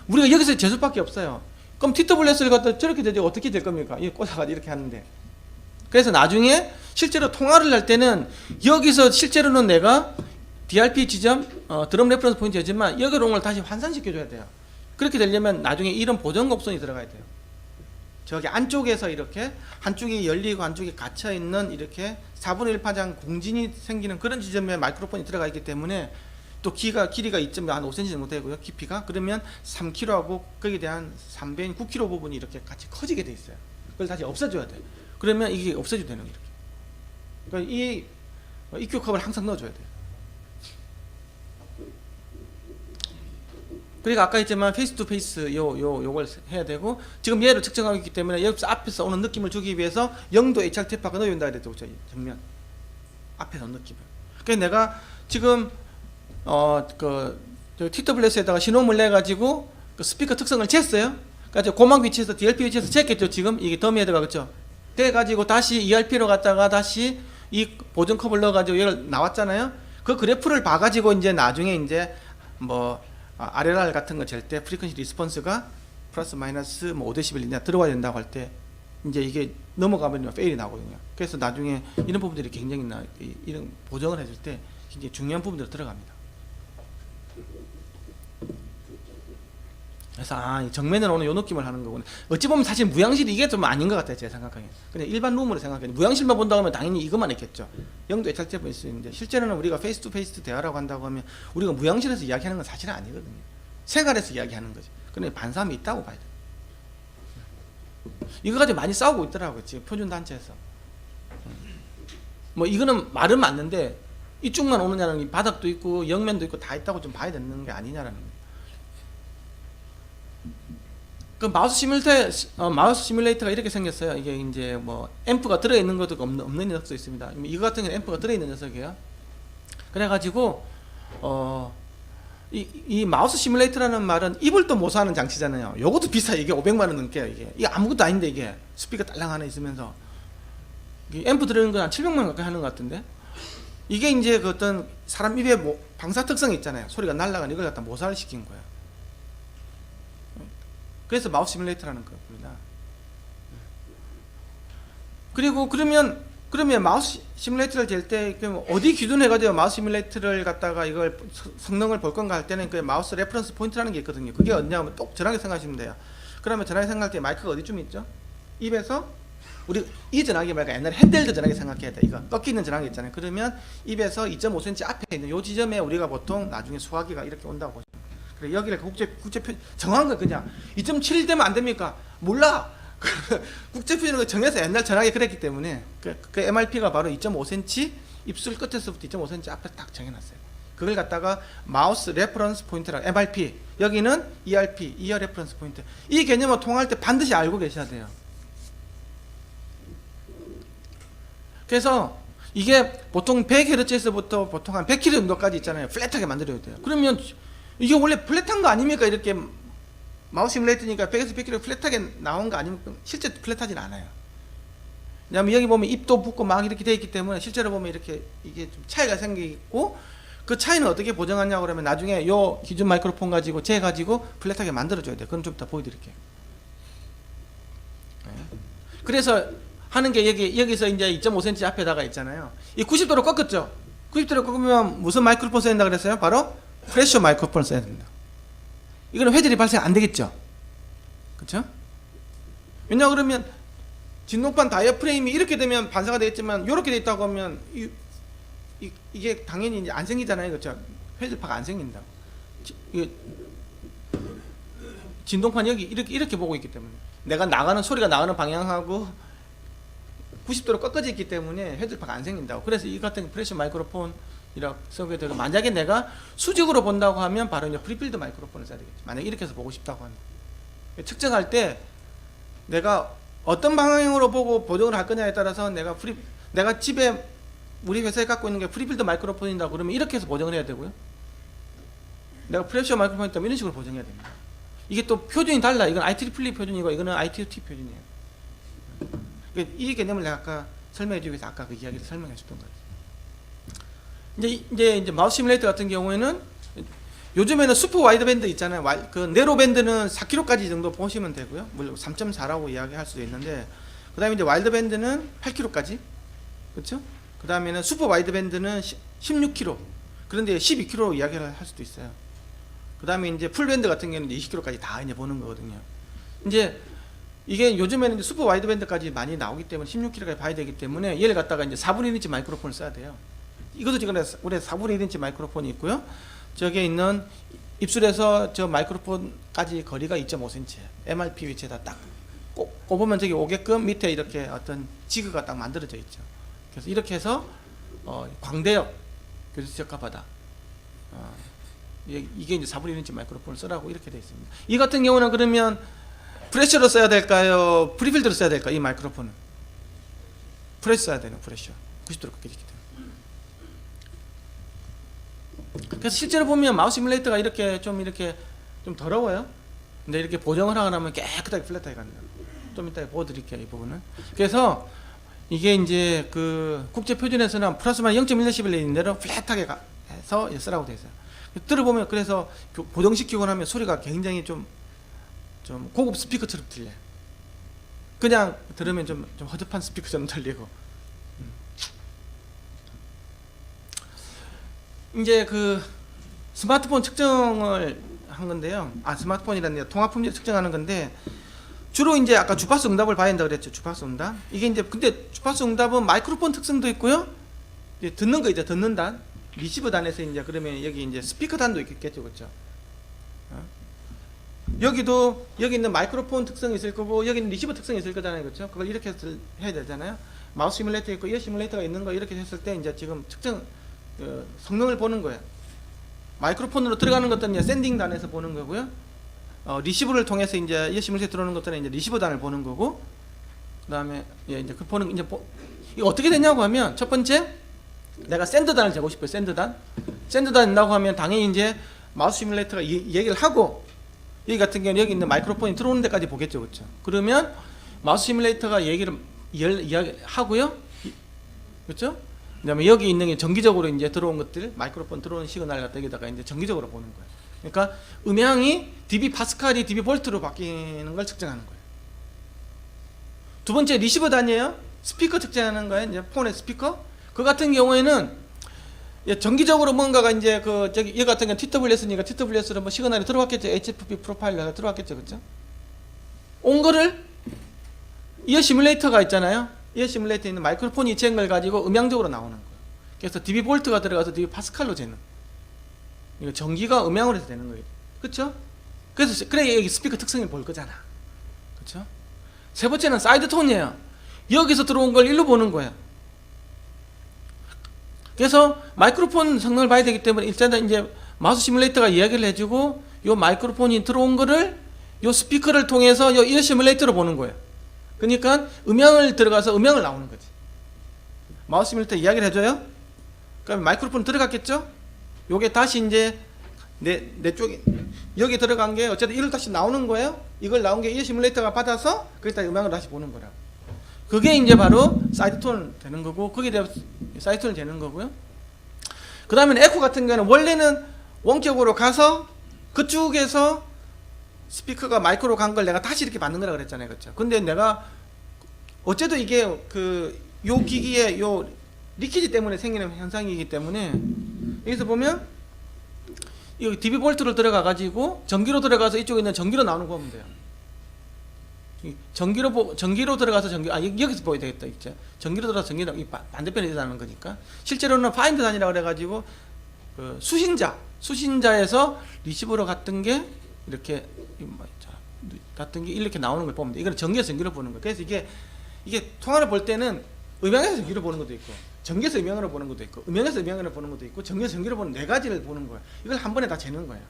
우리가 여기서 재 수밖에 없어요. 그럼 TWS를 갖다 저렇게 되지 어떻게 될 겁니까? 이거 꽂아가지고 이렇게 하는데. 그래서 나중에 실제로 통화를 할 때는 여기서 실제로는 내가 DRP 지점, 드럼 레퍼런스 포인트였지만 여기로 온 걸 다시 환산시켜줘야 돼요. 그렇게 되려면 나중에 이런 보정 곡선이 들어가야 돼요. 저기 안쪽에서 이렇게 한쪽이 열리고 한쪽이 갇혀있는 이렇게 4분의 1 파장 공진이 생기는 그런 지점에 마이크로폰이 들어가 있기 때문에 또 길이가 2.5cm 정도 되고요. 깊이가 그러면 3kg하고 거기에 대한 3배인 9kg 부분이 이렇게 같이 커지게 돼 있어요. 그걸 다시 없애줘야 돼요. 그러면 이게 없애줘야 되는 거예요. 그러니까 이 EQ 컵을 항상 넣어줘야 돼요. 그러니까 아까 했지만 페이스 투 페이스 요걸 해야 되고, 지금 얘를 측정하고 있기 때문에 여기서 앞에서 오는 느낌을 주기 위해서 0도 HRTF가 넣어준다 그랬죠. 정면 앞에서 오는 느낌을. 그래서 내가 지금 TWS에다가 신호음을 내 가지고 그 스피커 특성을 쟀어요. 그러니까 고막 위치에서 DLP 위치에서 쟀겠죠. 지금 이게 더미 헤드가, 그렇죠? 그래 가지고 다시 ERP로 갔다가 다시 이 보정 컵을 넣어 가지고 얘를 나왔잖아요. 그 그래프를 봐 가지고 이제 나중에 이제 뭐 RLR 같은 거 잴 때 프리퀀시 리스폰스가 플러스 마이너스 뭐 5dB 이내 들어가야 된다고 할 때 이제 이게 넘어가면 페일이 나거든요. 그래서 나중에 이런 부분들이 굉장히 이런 보정을 해줄 때 굉장히 중요한 부분들이 들어갑니다. 그래서 정면에 오는 요 느낌을 하는 거구나. 어찌 보면 사실 무양실 이게 좀 아닌 것 같아요. 제 생각하기엔. 그냥 일반 룸으로 생각해요. 무양실만 본다고 하면 당연히 이것만 있겠죠. 0도 HRTF 있을 수 있는데 실제로는 우리가 페이스 투 페이스 대화라고 한다고 하면 우리가 무양실에서 이야기하는 건 사실은 아니거든요. 생활에서 이야기하는 거지. 그런데 반사함이 있다고 봐야 돼요. 이거 가지고 많이 싸우고 있더라고요. 지금 표준단체에서. 뭐 이거는 말은 맞는데 이쪽만 오느냐는 바닥도 있고 영면도 있고 다 있다고 좀 봐야 되는 게 아니냐라는 거예요. 그 마우스 시뮬레이터가 이렇게 생겼어요. 이게 이제 뭐 앰프가 들어있는 것도 없는 녀석도 있습니다. 이거 같은 경우는 앰프가 들어있는 녀석이에요. 그래가지고 이 마우스 시뮬레이터라는 말은 입을 또 모사하는 장치잖아요. 요것도 비싸요. 이게 500만 원 넘게요. 이게 아무것도 아닌데 이게 스피커 딸랑 하나 있으면서 앰프 들어있는 건 한 700만 원 가까이 하는 것 같은데, 이게 이제 그 어떤 사람 입에 방사 특성이 있잖아요. 소리가 날아가는 이걸 갖다 모사를 시킨 거예요. 그래서 마우스 시뮬레이터라는 겁니다. 그리고 그러면 마우스 시뮬레이터를 잴 때 어디 기준해 가지고 마우스 시뮬레이터를 갖다가 이걸 성능을 볼 건가 할 때는 그 마우스 레퍼런스 포인트라는 게 있거든요. 그게 어디냐면 똑 전화기 생각하시면 돼요. 그러면 전화기 생각할 때 마이크가 어디쯤 있죠? 입에서 우리 이 전화기 말고 옛날에 핸드헬드 전화기 생각해야 돼. 이거 꺾여 있는 전화기 있잖아요. 그러면 입에서 2.5cm 앞에 있는 요 지점에 우리가 보통 나중에 수화기가 이렇게 온다고 보시면 돼요. 그래 여기를 국제 정한 거 그냥 2.7 되면 안 됩니까? 몰라. 국제 표준을 정해서 옛날 전화기 그랬기 때문에 그 MRP가 바로 2.5cm 입술 끝에서부터 2.5cm 앞에 딱 정해놨어요. 그걸 갖다가 마우스 레퍼런스 포인트라고 MRP, 여기는 ERP, 이어 레퍼런스 포인트. 이 개념을 통할 때 반드시 알고 계셔야 돼요. 그래서 이게 보통 100Hz에서부터 보통 한 100kHz 정도까지 있잖아요. 플랫하게 만들어야 돼요. 그러면 이게 원래 플랫한 거 아닙니까? 이렇게 마우스 시뮬레이터니까 100에서 100kg 플랫하게 나온 거 아닙니까? 실제 플랫하진 않아요. 왜냐면 여기 보면 입도 붙고 막 이렇게 되어 있기 때문에 실제로 보면 이렇게 이게 좀 차이가 생기고, 그 차이는 어떻게 보정하냐고 그러면 나중에 요 기준 마이크로폰 가지고 재가지고 플랫하게 만들어줘야 돼요. 그건 좀 이따 보여드릴게요. 네. 그래서 하는 게 여기서 이제 2.5cm 앞에다가 있잖아요. 이 90도로 꺾었죠? 90도로 꺾으면 무슨 마이크로폰 써야 된다 그랬어요? 바로 프레셔 마이크로폰을 써야 됩니다. 이거는 회전이 발생 안 되겠죠? 그렇죠? 왜냐 그러면 진동판 다이어프레임이 이렇게 되면 반사가 되겠지만 이렇게 돼 있다고 하면 이게 당연히 이제 안 생기잖아요. 그렇죠? 회전파가 안 생긴다고. 진동판 여기 이렇게 보고 있기 때문에 내가 나가는 소리가 나가는 방향하고 90도로 꺾어져 있기 때문에 헤드파가 안 생긴다고. 그래서 이 같은 프레셔 마이크로폰이라고 쓰게 되고, 만약에 내가 수직으로 본다고 하면 바로 이제 프리필드 마이크로폰을 써야 되겠죠. 만약에 이렇게 해서 보고 싶다고 하면 측정할 때 내가 어떤 방향으로 보고 보정을 할 거냐에 따라서 내가 집에 우리 회사에 갖고 있는 게 프리필드 마이크로폰이다 그러면 이렇게 해서 보정을 해야 되고요. 내가 프레셔 마이크로폰이 있다면 이런 식으로 보정해야 됩니다. 이게 또 표준이 달라. 이건 IEEE 표준이고 이거는 ITU-T 표준이에요. 이 개념을 내가 아까 설명해 주기 위해서 아까 그 이야기를 설명해 줬던 거예요. 이제 마우스 시뮬레이터 같은 경우에는 요즘에는 슈퍼 와이드밴드 있잖아요. 그 네로밴드는 4km까지 정도 보시면 되고요. 물론 3.4라고 이야기할 수도 있는데, 그 다음에 이제 와이드밴드는 8km까지, 그렇죠? 그 다음에는 슈퍼 와이드밴드는 16km, 그런데 12km 이야기를 할 수도 있어요. 그 다음에 이제 풀밴드 같은 경우는 20km까지 다 이제 보는 거거든요. 이제 이게 요즘에는 이제 슈퍼 와이드밴드까지 많이 나오기 때문에 16km까지 봐야 되기 때문에 얘를 갖다가 이제 4분의 1인치 마이크로폰을 써야 돼요. 이것도 지금 올해 4분의 1인치 마이크로폰이 있고요. 저기에 있는 입술에서 저 마이크로폰까지 거리가 2.5cm예요. MRP 위치에다 딱 꼽으면 저기 오게끔 밑에 이렇게 어떤 지그가 딱 만들어져 있죠. 그래서 이렇게 해서 광대역 교수 적합하다. 이게 이제 4분의 1인치 마이크로폰을 쓰라고 이렇게 되어 있습니다. 이 같은 경우는 그러면 프레셔로 써야 될까요? 프리필드로 써야 될까요? 이 마이크로폰은 프레셔 써야 되는, 프레셔 90도로 꺾여있기 때문에. 그래서 실제로 보면 마우스 시뮬레이터가 이렇게 좀 더러워요. 근데 이렇게 보정을 하면 깨끗하게 플랫하게 갑니다. 좀 이따 보여드릴게요, 이 부분은. 그래서 이게 이제 그 국제 표준에서는 플러스 마이너스 0.1dB 이내로 플랫하게 해서 쓰라고 되어 있어요. 들어보면 그래서 보정시키고 나면 소리가 굉장히 좀 고급 스피커처럼 들려요. 그냥 들으면 좀 허접한 스피커처럼 들리고. 이제 그 스마트폰 측정을 한 건데요. 스마트폰이라는 게 통합 품질 측정하는 건데, 주로 이제 아까 주파수 응답을 봐야 된다고 그랬죠. 주파수 응답. 이게 이제 근데 주파수 응답은 마이크로폰 특성도 있고요. 이제 듣는 거, 이제 듣는 단, 리시버 단에서 이제 그러면 여기 이제 스피커 단도 있겠죠, 그렇죠? 여기 있는 마이크로폰 특성이 있을 거고 여기는 리시버 특성이 있을 거잖아요, 그렇죠? 그걸 이렇게 해야 되잖아요. 마우스 시뮬레이터 있고 이어 시뮬레이터가 있는 거 이렇게 했을 때 이제 지금 측정 성능을 보는 거예요. 마이크로폰으로 들어가는 것들은 이제 샌딩 단에서 보는 거고요. 리시버를 통해서 이제 이어 시뮬레이터 들어오는 것들은 이제 리시버 단을 보는 거고, 그다음에 이제 그 보는 이제 이거 어떻게 되냐고 하면, 첫 번째 내가 샌드 단을 재고 싶어요. 샌드 단 된다고 하면 당연히 이제 마우스 시뮬레이터가 얘기를 하고, 여기 같은 경우는 여기 있는 마이크로폰이 들어오는 데까지 보겠죠, 그렇죠? 그러면 마우스 시뮬레이터가 얘기를 이야기하고요, 그렇죠? 그다음에 여기 있는 게 정기적으로 이제 들어온 것들, 마이크로폰 들어오는 시그널 갖다 여기다가 이제 정기적으로 보는 거예요. 그러니까 음향이 dB 파스칼이 dB 볼트로 바뀌는 걸 측정하는 거예요. 두 번째 리시버 단이에요. 스피커 측정하는 거예요. 이제 폰의 스피커. 그 같은 경우에는 정기적으로 뭔가가 이제 여기 같은 경우는 TWS니까 TWS로 뭐 시그널이 들어왔겠죠. HFP 프로파일러가 들어왔겠죠, 그렇죠? 온 거를 이어 시뮬레이터가 있잖아요. 이어 시뮬레이터에 있는 마이크로폰이 재는 걸 가지고 음향적으로 나오는 거예요. 그래서 dB 볼트가 들어가서 dB 파스칼로 재는. 이거 전기가 음향으로 해서 되는 거예요, 그렇죠? 그래서 그래 여기 스피커 특성을 볼 거잖아, 그렇죠? 세 번째는 사이드 톤이에요. 여기서 들어온 걸 일로 보는 거예요. 그래서 마이크로폰 성능을 봐야 되기 때문에 일단 이제 마우스 시뮬레이터가 이야기를 해주고, 요 마이크로폰이 들어온 거를 요 스피커를 통해서 요 이어 시뮬레이터로 보는 거예요. 그러니까 음향을 들어가서 음향을 나오는 거지. 마우스 시뮬레이터 이야기를 해줘요. 그러면 마이크로폰 들어갔겠죠? 요게 다시 이제 내 쪽에 여기 들어간 게 어쨌든 이를 다시 나오는 거예요. 이걸 나온 게 이어 시뮬레이터가 받아서 거기다 음향을 다시 보는 거라고. 그게 이제 바로 사이드 톤 되는 거고, 거기에 대해서 사이드 톤이 되는 거고요. 그 다음에 에코 같은 경우는 원래는 원격으로 가서 그쪽에서 스피커가 마이크로 간 걸 내가 다시 이렇게 받는 거라 그랬잖아요, 그렇죠? 근데 내가 어째도 이게 요 기기의 요 리키지 때문에 생기는 현상이기 때문에, 여기서 보면 이 dB 볼트로 들어가 가지고 전기로 들어가서 이쪽에 있는 전기로 나오는 거 보면 돼요. 전기로 들어가서 여기서 보여야 되겠다, 있죠? 전기로 들어가서 전기로 반대편에 나는 거니까. 실제로는 파인드 단이라고 그래가지고 수신자에서 리시버로 갔던 게 이렇게 갔던 게 이렇게 나오는 걸 보면 돼. 이거는 전기로 보는 거예요. 그래서 이게 통화를 볼 때는 음향에서 전기를 보는 것도 있고, 전기에서 음향으로 보는 것도 있고, 음향에서 음향으로 보는 것도 있고, 전기에서 전기를 보는 네 가지를 보는 거예요. 이걸 한 번에 다 재는 거예요.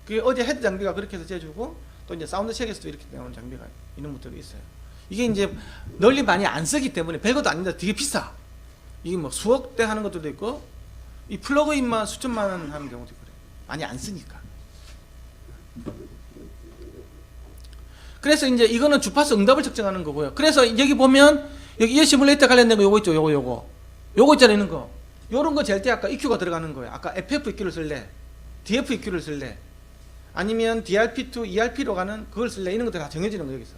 그게 어제 헤드 장비가 그렇게 해서 재주고, 또 이제 사운드 책에서도 이렇게 나오는 장비가 이런 것들이 있어요. 이게 이제 널리 많이 안 쓰기 때문에 별것도 아닌데 되게 비싸. 이게 뭐 수억 대 하는 것도 있고, 이 플러그인만 수천만 원 하는 경우도 있고 그래요. 많이 안 쓰니까. 그래서 이제 이거는 주파수 응답을 측정하는 거고요. 그래서 여기 보면 여기 이어 시뮬레이터 관련된 거 요거 있죠. 요거 있잖아요. 이런 거. 요런 거 잴 때 아까 EQ가 들어가는 거예요. 아까 FF EQ를 쓸래, DF EQ를 쓸래, 아니면 DRP to ERP로 가는 그걸 쓸래, 이런 것들 다 정해지는 거예요. 여기서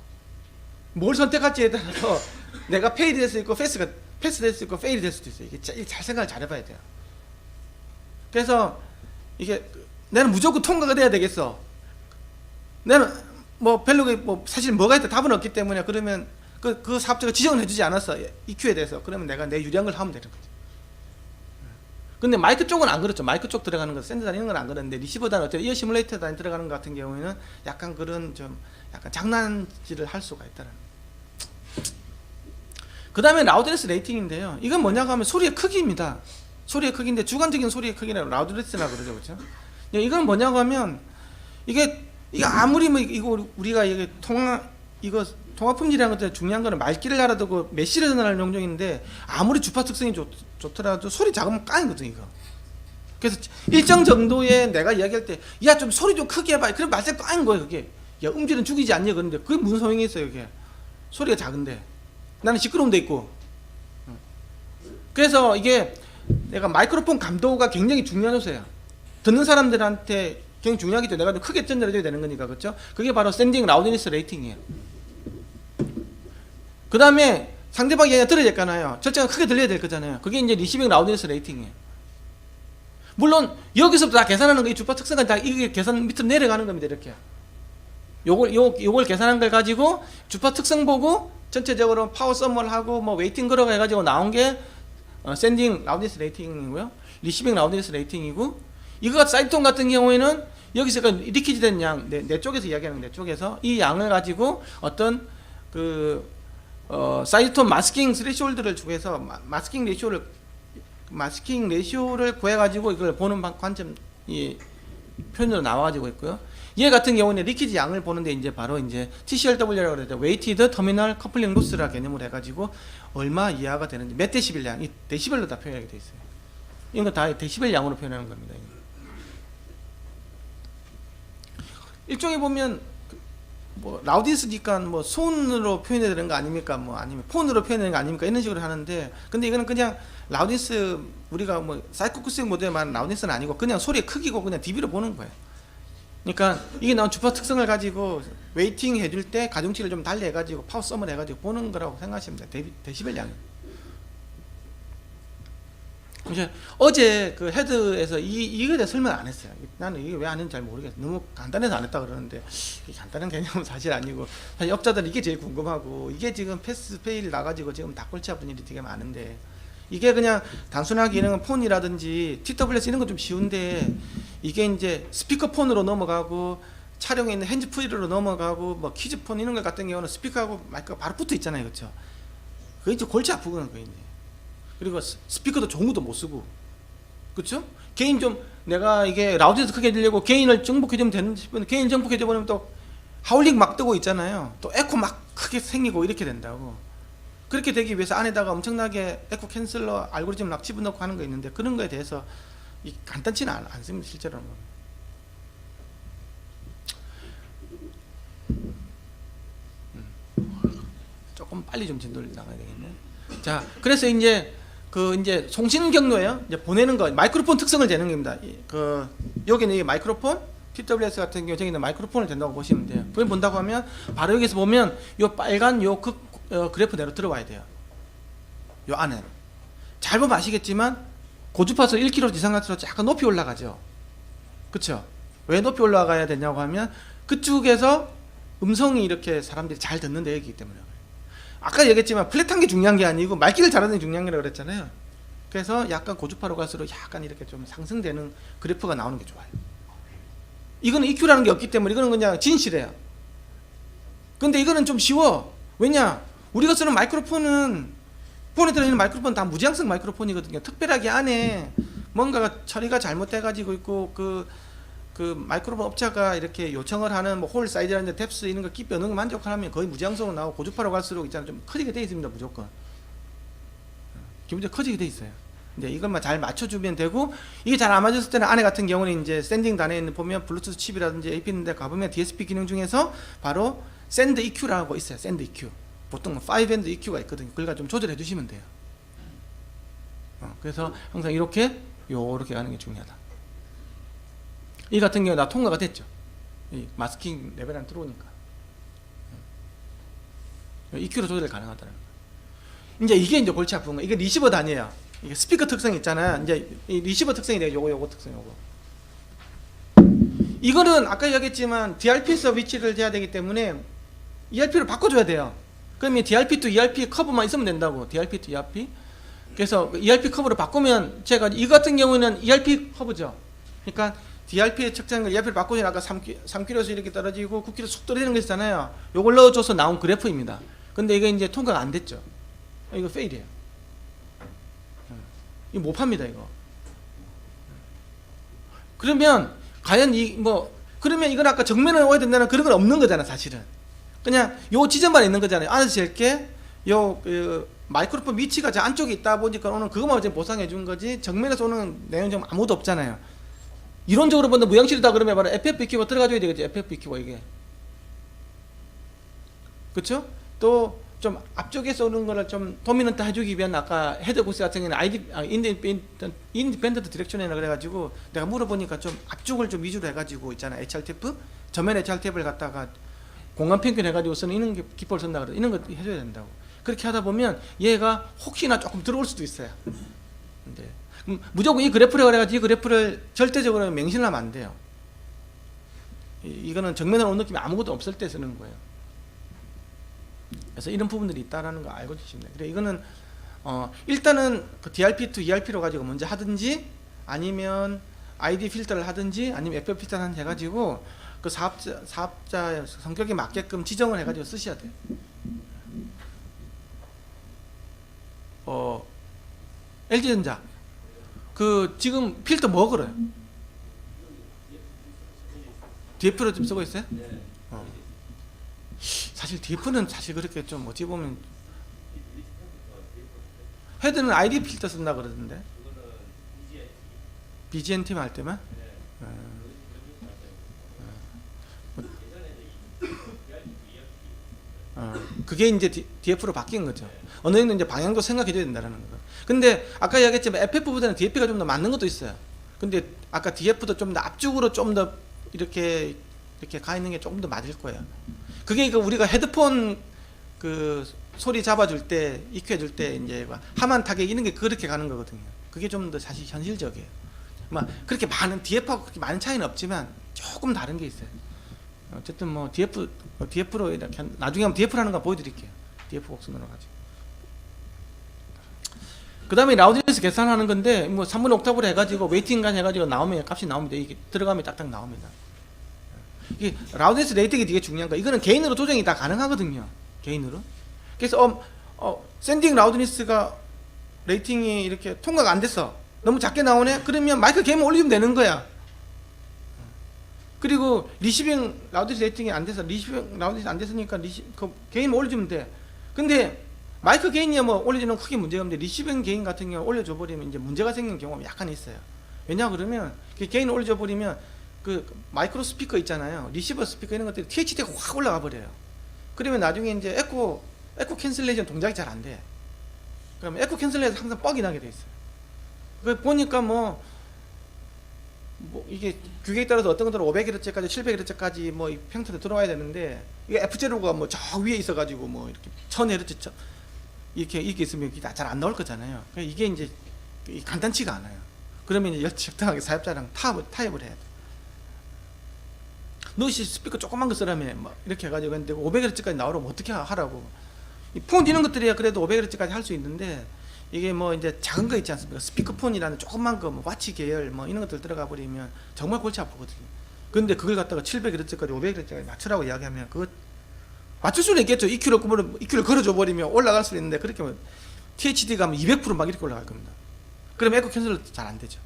뭘 선택할지에 따라서 내가 페이드 될 수 있고 패스 될 수 있고 페이드 될 수도 있어요. 이게 잘 생각을 잘 해봐야 돼요. 그래서 이게 나는 무조건 통과가 돼야 되겠어. 나는 뭐 별로 뭐 사실 뭐가 있다 답은 없기 때문에, 그러면 그 사업자가 지정을 해주지 않았어, EQ에 대해서. 그러면 내가 내 유리한 걸 하면 되는 거지. 근데 마이크 쪽은 안 그렇죠. 마이크 쪽 들어가는 거, 샌드 다니는 건 안 그런데, 리시버 단 어떤 이어 시뮬레이터 단 들어가는 것 같은 경우에는 약간 그런 좀 약간 장난질을 할 수가 있다는. 그 다음에 라우드네스 레이팅인데요. 이건 뭐냐고 하면 소리의 크기입니다. 소리의 크기인데 주관적인 소리의 크기라고 라우드네스라고 그러죠, 그렇죠? 이건 뭐냐고 하면 이게 아무리 뭐 이거 우리가 이게 통화 품질이라는 것들 중요한 거는 말귀를 알아두고 메시를 전달하는 용종인데, 아무리 주파 특성이 좋더라도 소리 작으면 까이거든 이거. 그래서 일정 정도의 내가 이야기할 때 야 좀 소리 좀 크게 해봐, 그럼 말세 까인 거예요 그게. 야 음질은 죽이지 않냐 그런데 그게 무슨 소용이 있어요. 이게 소리가 작은데 나는 시끄러움도 있고. 그래서 이게 내가 마이크로폰 감도가 굉장히 중요한 요소예요. 듣는 사람들한테 굉장히 중요하기 때문에 내가 좀 크게 전달해줘야 되는 거니까, 그렇죠? 그게 바로 샌딩 라우드니스 레이팅이에요. 그 다음에 상대방이 그냥 들어야 될까나요? 절차가 크게 들려야 될 거잖아요. 그게 이제 리시빙 라우드니스 레이팅이에요. 물론 여기서부터 다 계산하는 거, 이 주파 특성까지 다 이게 계산 밑으로 내려가는 겁니다. 이렇게 요걸 계산한 걸 가지고 주파 특성 보고 전체적으로 파워 썸을 하고 뭐 웨이팅 걸어가 해가지고 나온 게 샌딩 라우드니스 레이팅이고요, 리시빙 라우드니스 레이팅이고, 이거 사이톤 같은 경우에는 여기서 리퀴즈된 양, 내 쪽에서 이야기하는 내 쪽에서 이 양을 가지고 어떤 사이톤 마스킹 스레시홀드를 주고해서 마스킹 레시오를 구해가지고 이걸 보는 관점 이 표현으로 나와가지고 있고요. 얘 같은 경우는 리퀴즈 양을 보는데 이제 바로 이제 TCLW라고 그러죠. 웨이티드 터미널 커플링 로스라 개념을 해가지고 얼마 이하가 되는지 몇 데시벨 양, 이 데시벨로 다 표현하게 돼 있어요. 이런 거 다 데시벨 양으로 표현하는 겁니다. 일종의 보면 뭐 라우디스니까 뭐 손으로 표현해야 되는 거 아닙니까? 뭐 아니면 폰으로 표현하는 거 아닙니까? 이런 식으로 하는데, 근데 이거는 그냥 라우디스, 우리가 뭐 사이코쿠스틱 모델에 말하는 라우디스는 아니고 그냥 소리의 크기고 그냥 dB로 보는 거예요. 그러니까 이게 나온 주파 특성을 가지고 웨이팅 해줄 때 가중치를 좀 달리 해가지고 파워 썸을 해가지고 보는 거라고 생각하시면 돼요. 데시벨 양. 이제 어제 그 헤드에서 이거에 대해 설명 안 했어요. 나는 이게 왜 안 했는지 잘 모르겠어요. 너무 간단해서 안 했다 그러는데, 이게 간단한 개념은 사실 아니고, 사실 업자들은 이게 제일 궁금하고, 이게 지금 패스 페일 나가지고 지금 다 골치 아픈 일이 되게 많은데, 이게 그냥 단순하게 기능은 폰이라든지 TWS 이런 건 좀 쉬운데, 이게 이제 스피커폰으로 넘어가고 촬영에 있는 핸즈프리로 넘어가고 뭐 키즈폰 이런 것 같은 경우는 스피커하고 마이크가 바로 붙어 있잖아요, 그렇죠? 그게 이제 골치 아프거든요, 그게 이제. 그리고 스피커도 좋은 것도 못 쓰고, 그렇죠? 게인 좀 내가 이게 라우드에서 크게 들리고 게인을 정복해주면 되는 싶은데, 게인 정복해줘버리면 또 하울링 막 뜨고 있잖아요. 또 에코 막 크게 생기고 이렇게 된다고. 그렇게 되기 위해서 안에다가 엄청나게 에코 캔슬러 알고리즘 막 집어넣고 하는 거 있는데, 그런 거에 대해서 간단치는 않습니다, 실제로는. 조금 빨리 좀 진도를 나가야 되겠네. 자, 그래서 이제 이제 송신 경로예요. 이제 보내는 거, 마이크로폰 특성을 재는 겁니다. 여기는 이 마이크로폰, TWS 같은 경우 저기는 마이크로폰을 된다고 보시면 돼요. 그걸 본다고 하면 바로 여기서 보면 요 빨간 요 그래프대로 들어와야 돼요. 요 안에 잘 보면 아시겠지만 고주파수 1kHz 이상 같은 약간 높이 올라가죠. 그쵸? 왜 높이 올라가야 되냐고 하면 그쪽에서 음성이 이렇게 사람들이 잘 듣는 데이기 때문에. 아까 얘기했지만 플랫한 게 중요한 게 아니고 맑기를 잘하는 게 중요한 거라고 그랬잖아요. 그래서 약간 고주파로 갈수록 약간 이렇게 좀 상승되는 그래프가 나오는 게 좋아요. 이거는 EQ라는 게 없기 때문에 이거는 그냥 진실이에요. 근데 이거는 좀 쉬워. 왜냐? 우리가 쓰는 마이크로폰은 폰에 들어있는 마이크로폰 다 무지향성 마이크로폰이거든요. 특별하게 안에 뭔가가 처리가 잘못돼가지고 있고 그 마이크로폰 업체가 이렇게 요청을 하는 뭐 홀 사이즈라든지 뎁스 이런 거 깊이 어느 거 만족하면 거의 무지향성으로 나오고 고주파로 갈수록 있잖아요. 좀 커지게 돼 있습니다. 무조건 기본적으로 커지게 돼 있어요. 근데 이것만 잘 맞춰주면 되고, 이게 잘 안 맞았을 때는 안에 같은 경우는 이제 샌딩 단에 있는 보면 블루투스 칩이라든지 AP 있는데 가보면 DSP 기능 중에서 바로 샌드 EQ라고 있어요. 샌드 EQ. 보통 5밴드 EQ가 있거든요. 그걸 좀 조절해 주시면 돼요. 그래서 항상 이렇게 요렇게 가는 게 중요하다. 이 같은 경우 나 통과가 됐죠. 이 마스킹 레벨 안 들어오니까 EQ로 조절 가능하다는 거예요. 이제 이게 이제 골치 아픈 거. 이게 리시버 단이에요. 이게 스피커 특성 있잖아요. 이제 이 리시버 특성이 돼요. 요거 특성 요거. 이거는 아까 얘기했지만 DRP에서 위치를 돼야 되기 때문에 ERP를 바꿔줘야 돼요. 그러면 DRP to ERP 커브만 있으면 된다고. DRP to ERP. 그래서 ERP 커브로 바꾸면 제가 이 같은 경우는 ERP 커브죠. 그러니까 DRP의 측정을 ERP를 바꾸면 아까 3km에서 이렇게 떨어지고 9km 쑥 떨어지는 거 있잖아요. 요걸 넣어줘서 나온 그래프입니다. 근데 이게 이제 통과가 안 됐죠. 이거 페일이에요. 이거 못 팝니다, 이거. 그러면 과연 그러면 이건 아까 정면을 오야 된다는 그런 건 없는 거잖아, 사실은. 그냥 요 지점만 있는 거잖아요. 안에서 제게 마이크로폰 위치가 저 안쪽에 있다 보니까 오늘 그것만 지금 보상해 준 거지, 정면에서 오는 내용 좀 아무도 없잖아요. 이론적으로 본다 무형실이다 그러면 바로 FFEQ가 들어가줘야 되겠지, FFEQ가 이게. 그쵸? 또 좀 앞쪽에서 오는 거를 좀 도미넌트 해주기 위한 아까 헤드 보스 같은 경우는 인디펜던트 디렉션이라 그래가지고 내가 물어보니까 좀 앞쪽을 좀 위주로 해가지고 있잖아. HRTF 전면 HRTF를 갖다가 공간 평균 해가지고 쓰는 이런 기법을 쓴다 그래. 이런 거 해줘야 된다고. 그렇게 하다 보면 얘가 혹시나 조금 들어올 수도 있어요. 근데 무조건 이 그래프를 그래가지고 이 그래프를 절대적으로 맹신을 하면 안 돼요. 이거는 정면으로 온 느낌이 아무것도 없을 때 쓰는 거예요. 그래서 이런 부분들이 있다라는 거 알고 계시면 돼요. 그래 이거는 일단은 그 DRP to ERP로 가지고 먼저 하든지 아니면 ID 필터를 하든지 아니면 FF 필터를 하든지 해가지고 그 사업자 성격에 맞게끔 지정을 해가지고 쓰셔야 돼요. LG전자 그 지금 필터 뭐 걸어요? DF로 좀 쓰고 있어요? 사실 DF는 사실 그렇게 좀 어찌 보면 헤드는 ID 필터 쓴다 그러던데. BGN팀 할 때만? 그게 이제 DF로 바뀐 거죠. 어느 정도 이제 방향도 생각해줘야 된다는 거. 근데 아까 얘기했지만 FF보다는 DF가 좀 더 맞는 것도 있어요. 근데 아까 DF도 좀 더 앞쪽으로 좀 더 이렇게 가 있는 게 조금 더 맞을 거예요. 그게 우리가 헤드폰 그 소리 잡아줄 때, EQ 해줄 때 이제 하만 타격 이런 게 그렇게 가는 거거든요. 그게 좀 더 사실 현실적이에요. 그렇게 많은 DF하고 그렇게 많은 차이는 없지만 조금 다른 게 있어요. 어쨌든 뭐 DF로 이렇게 나중에 한번 DF로 하는 거 보여드릴게요. DF 곡선 넣어가지고. 그 다음에 라우드니스 계산하는 건데 뭐 3분 옥타브로 해가지고 웨이팅간 해가지고 나오면 값이 나옵니다. 이게 들어가면 딱딱 나옵니다. 이게 라우드니스 레이팅이 되게 중요한 거. 이거는 개인으로 조정이 다 가능하거든요. 개인으로. 그래서 샌딩 라우드니스가 레이팅이 이렇게 통과가 안 됐어. 너무 작게 나오네. 그러면 마이크 게임을 올리면 되는 거야. 그리고 리시빙 라우드니스 레이팅이 안 돼서 리시빙 라우드니스 안 됐으니까 그 게임 올려주면 돼. 근데 마이크 게인이야 뭐 올려주는 크게 문제가 없는데 리시빙 게인 같은 경우 올려줘 버리면 이제 문제가 생기는 경우가 약간 있어요. 왜냐 그러면 그 게인 올려줘 버리면 그 마이크로 스피커 있잖아요. 리시버 스피커 이런 것들이 THD가 확 올라가 버려요. 그러면 나중에 이제 에코 캔슬레이션 동작이 잘 안 돼. 그러면 에코 캔슬레이션 항상 뻑이 나게 돼 있어요. 그 보니까 뭐 이게 규격에 따라서 어떤 것들은 500Hz까지 700Hz까지 뭐 평탄에 들어와야 되는데 이게 F0가 뭐 저 위에 있어가지고 뭐 이렇게 1000Hz 이렇게 있으면 이게 잘 안 나올 거잖아요. 그러니까 이게 이제 간단치가 않아요. 그러면 이제 적당하게 사업자랑 타협을 해야 돼. 너씨 스피커 조그만 거 쓰라며 막 이렇게 해가지고 근데 500Hz까지 나오려면 어떻게 하라고. 폰 이런 것들이야 그래도 500Hz까지 할 수 있는데 이게 뭐 이제 작은 거 있지 않습니까? 스피커폰이라는 조그만 거, 뭐 와치 계열 뭐 이런 것들 들어가 버리면 정말 골치 아프거든요. 근데 그걸 갖다가 700Hz까지 500Hz까지 맞추라고 이야기하면 그거 맞출 수는 있겠죠. EQ를 걸어줘 버리면 올라갈 수 있는데 그렇게 THD 가면 200%막 이렇게 올라갈 겁니다. 그러면 에코 캔슬 잘 안 되죠.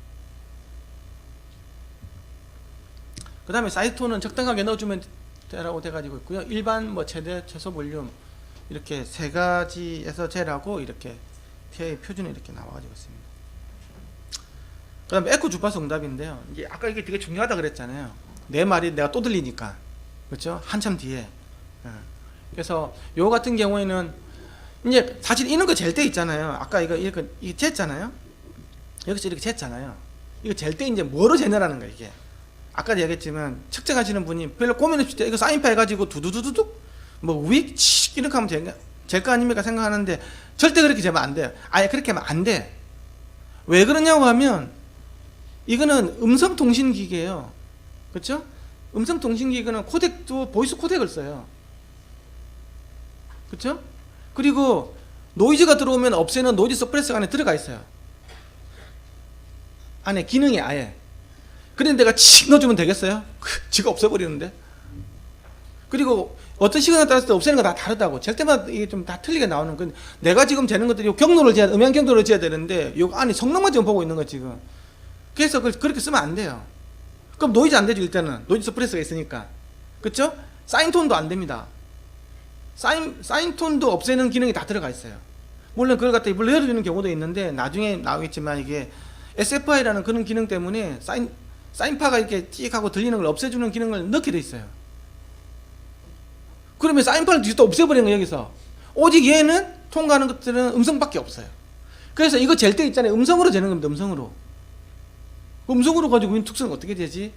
그 다음에 사이톤은 적당하게 넣어주면 되라고 돼가지고 있고요. 일반 뭐 최대, 최소 볼륨 이렇게 세 가지에서 제라고 이렇게 TI 표준이 이렇게 나와가지고 있습니다. 그 다음에 에코 주파수 응답인데요. 이제 아까 이게 되게 중요하다 그랬잖아요. 내 말이 내가 또 들리니까. 그렇죠? 한참 뒤에. 그래서 요 같은 경우에는 이제 사실 이런 거 잴 때 있잖아요. 아까 이거 쟀잖아요. 여기서 이렇게 쟀잖아요. 이거 잴 때 이제 뭐로 재느라는 거예요, 이게. 아까도 얘기했지만 측정하시는 분이 별로 고민 없이 이거 사인파 해가지고 두두두두둑 뭐 우익 치 이렇게 하면 될 거 아닙니까 생각하는데 절대 그렇게 재면 안 돼요. 아예 그렇게 하면 안 돼. 왜 그러냐고 하면 이거는 음성통신기계예요. 그렇죠? 음성통신기계는 코덱도 보이스 코덱을 써요. 그렇죠? 그리고 노이즈가 들어오면 없애는 노이즈 서프레스가 안에 들어가 있어요. 안에 기능이 아예. 그런데 내가 칙 넣어주면 되겠어요? 지가 없애버리는데. 그리고 어떤 시간에 따라서 없애는 거 다 다르다고. 잴 때마다 이게 좀 다 틀리게 나오는 건 내가 지금 재는 것들이 요 경로를 재야 음향 경로를 재야 되는데 요 안에 성능만 지금 보고 있는 거 지금. 그래서 그렇게 쓰면 안 돼요. 그럼 노이즈 안 되죠. 일단은 노이즈 서프레스가 있으니까. 그렇죠? 사인톤도 안 됩니다. 사인톤도 없애는 기능이 다 들어가 있어요. 물론 그걸 갖다 입을 열어주는 경우도 있는데 나중에 나오겠지만 이게 SFI라는 그런 기능 때문에 사인파가 이렇게 띡 하고 들리는 걸 없애주는 기능을 넣게 돼 있어요. 그러면 사인파를 뒤에서 또 없애버리는 거예요, 여기서. 오직 얘는 통과하는 것들은 음성밖에 없어요. 그래서 이거 잴 때 있잖아요. 음성으로 재는 겁니다, 음성으로. 음성으로 가지고 이 특성은 어떻게 되지?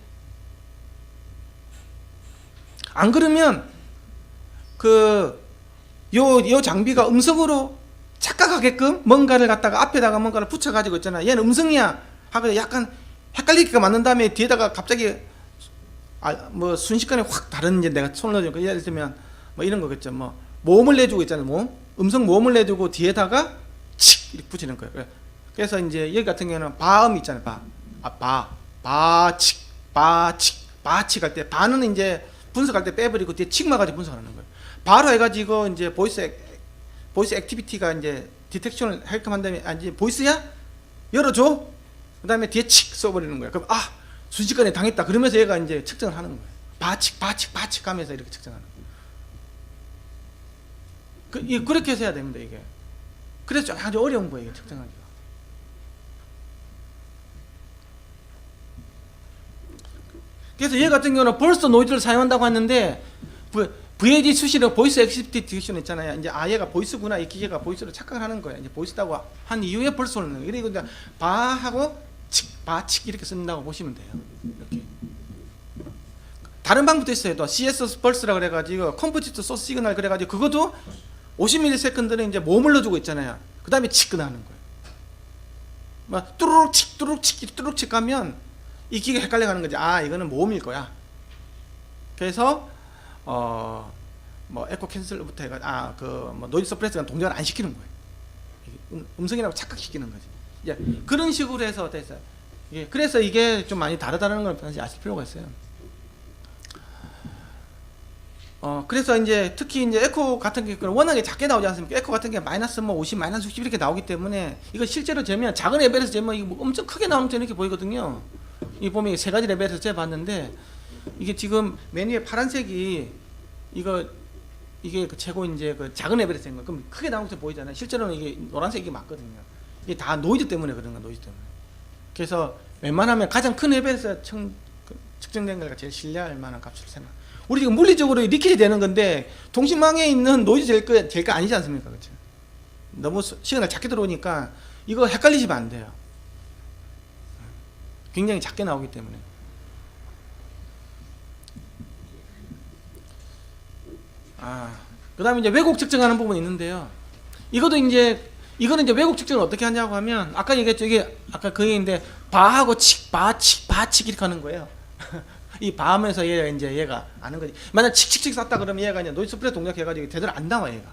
안 그러면 요 장비가 음성으로 착각하게끔 뭔가를 갖다가 앞에다가 뭔가를 붙여가지고 있잖아. 얘는 음성이야 하고 약간 헷갈리게 만든 다음에 뒤에다가 갑자기 뭐 순식간에 확 다른 이제 내가 손을 넣어주니까 예를 들면 뭐 이런 거겠죠. 뭐 모음을 내주고 있잖아요. 모음. 음성 모음을 내주고 뒤에다가 칙 이렇게 붙이는 거예요. 그래서 이제 여기 같은 경우는 바음 있잖아요. 바칙 바칙 할 때 바는 이제 분석할 때 빼버리고 뒤에 칙만 가지고 분석하는 거예요. 바로 해가지고 이제 보이스 액티비티가 이제 디텍션을 할끔 한 다음에 이제 보이스야? 열어줘. 그 다음에 뒤에 칙 써버리는 거야. 그럼 순식간에 당했다. 그러면서 얘가 이제 측정을 하는 거예요. 바칙 하면서 이렇게 측정하는 거예요. 그렇게 해서 해야 됩니다, 이게. 그래서 아주 어려운 거예요, 측정하기가. 그래서 얘 같은 경우는 벌써 노이즈를 사용한다고 했는데 VAD 수시로 보이스 액티비티 디텍션 있잖아요. 이제 얘가 보이스구나. 이 기계가 보이스로 착각을 하는 거예요. 이제 보이스다고 한 이후에 벌써 오는 거예요. 그리고 이제 바하고 바칙 이렇게 쓴다고 보시면 돼요. 이렇게. 다른 방법도 있어요. 또 CS 펄스라 그래가지고 컴포지트 소스 시그널 그래가지고 그것도 50ms는 이제 모음을 넣어주고 있잖아요. 그 다음에 칙 나는 거예요. 막 뚜루룩 칙 가면 이 기계 헷갈려가는 거지. 이거는 모음일 거야. 그래서 뭐 에코 캔슬부터 해가 뭐 노이즈 서프레스가 동작을 안 시키는 거예요. 음성이라고 착각시키는 거지. 이제 그런 식으로 해서 됐어요. 그래서 이게 좀 많이 다르다는 걸 다시 아실 필요가 있어요. 그래서 이제 특히 이제 에코 같은 게 워낙에 작게 나오지 않습니까? 에코 같은 게 마이너스 뭐 50, 마이너스 60 이렇게 나오기 때문에 이거 실제로 재면 작은 레벨에서 재면 이거 뭐 엄청 크게 나오는 게 이렇게 보이거든요. 이 보면 세 가지 레벨에서 재봤는데 이게 지금 메뉴에 파란색이 이게 최고 이제 작은 레벨에서 된 거. 그럼 크게 나오는 게 보이잖아요. 실제로는 이게 노란색이 맞거든요. 이게 다 노이즈 때문에 그런 거, 노이즈 때문에. 그래서 웬만하면 가장 큰 레벨에서 측정된 걸 제일 신뢰할 만한 값으로 생각. 우리 지금 물리적으로 리퀴즈 되는 건데 통신망에 있는 노이즈 될 거 아니지 않습니까? 그렇죠? 너무 시그널 작게 들어오니까 이거 헷갈리시면 안 돼요. 굉장히 작게 나오기 때문에. 그 다음에 이제 왜곡 측정하는 부분이 있는데요. 이거는 이제 왜곡 측정을 어떻게 하냐고 하면, 아까 얘기했죠. 이게, 아까 그 얘기인데, 바하고 바칙 이렇게 하는 거예요. 이 바하면서 얘가 아는 거지. 만약 칙칙칙 쐈다 그러면 얘가 이제 노이즈 스프레드 동작 해가지고 제대로 안 나와, 얘가.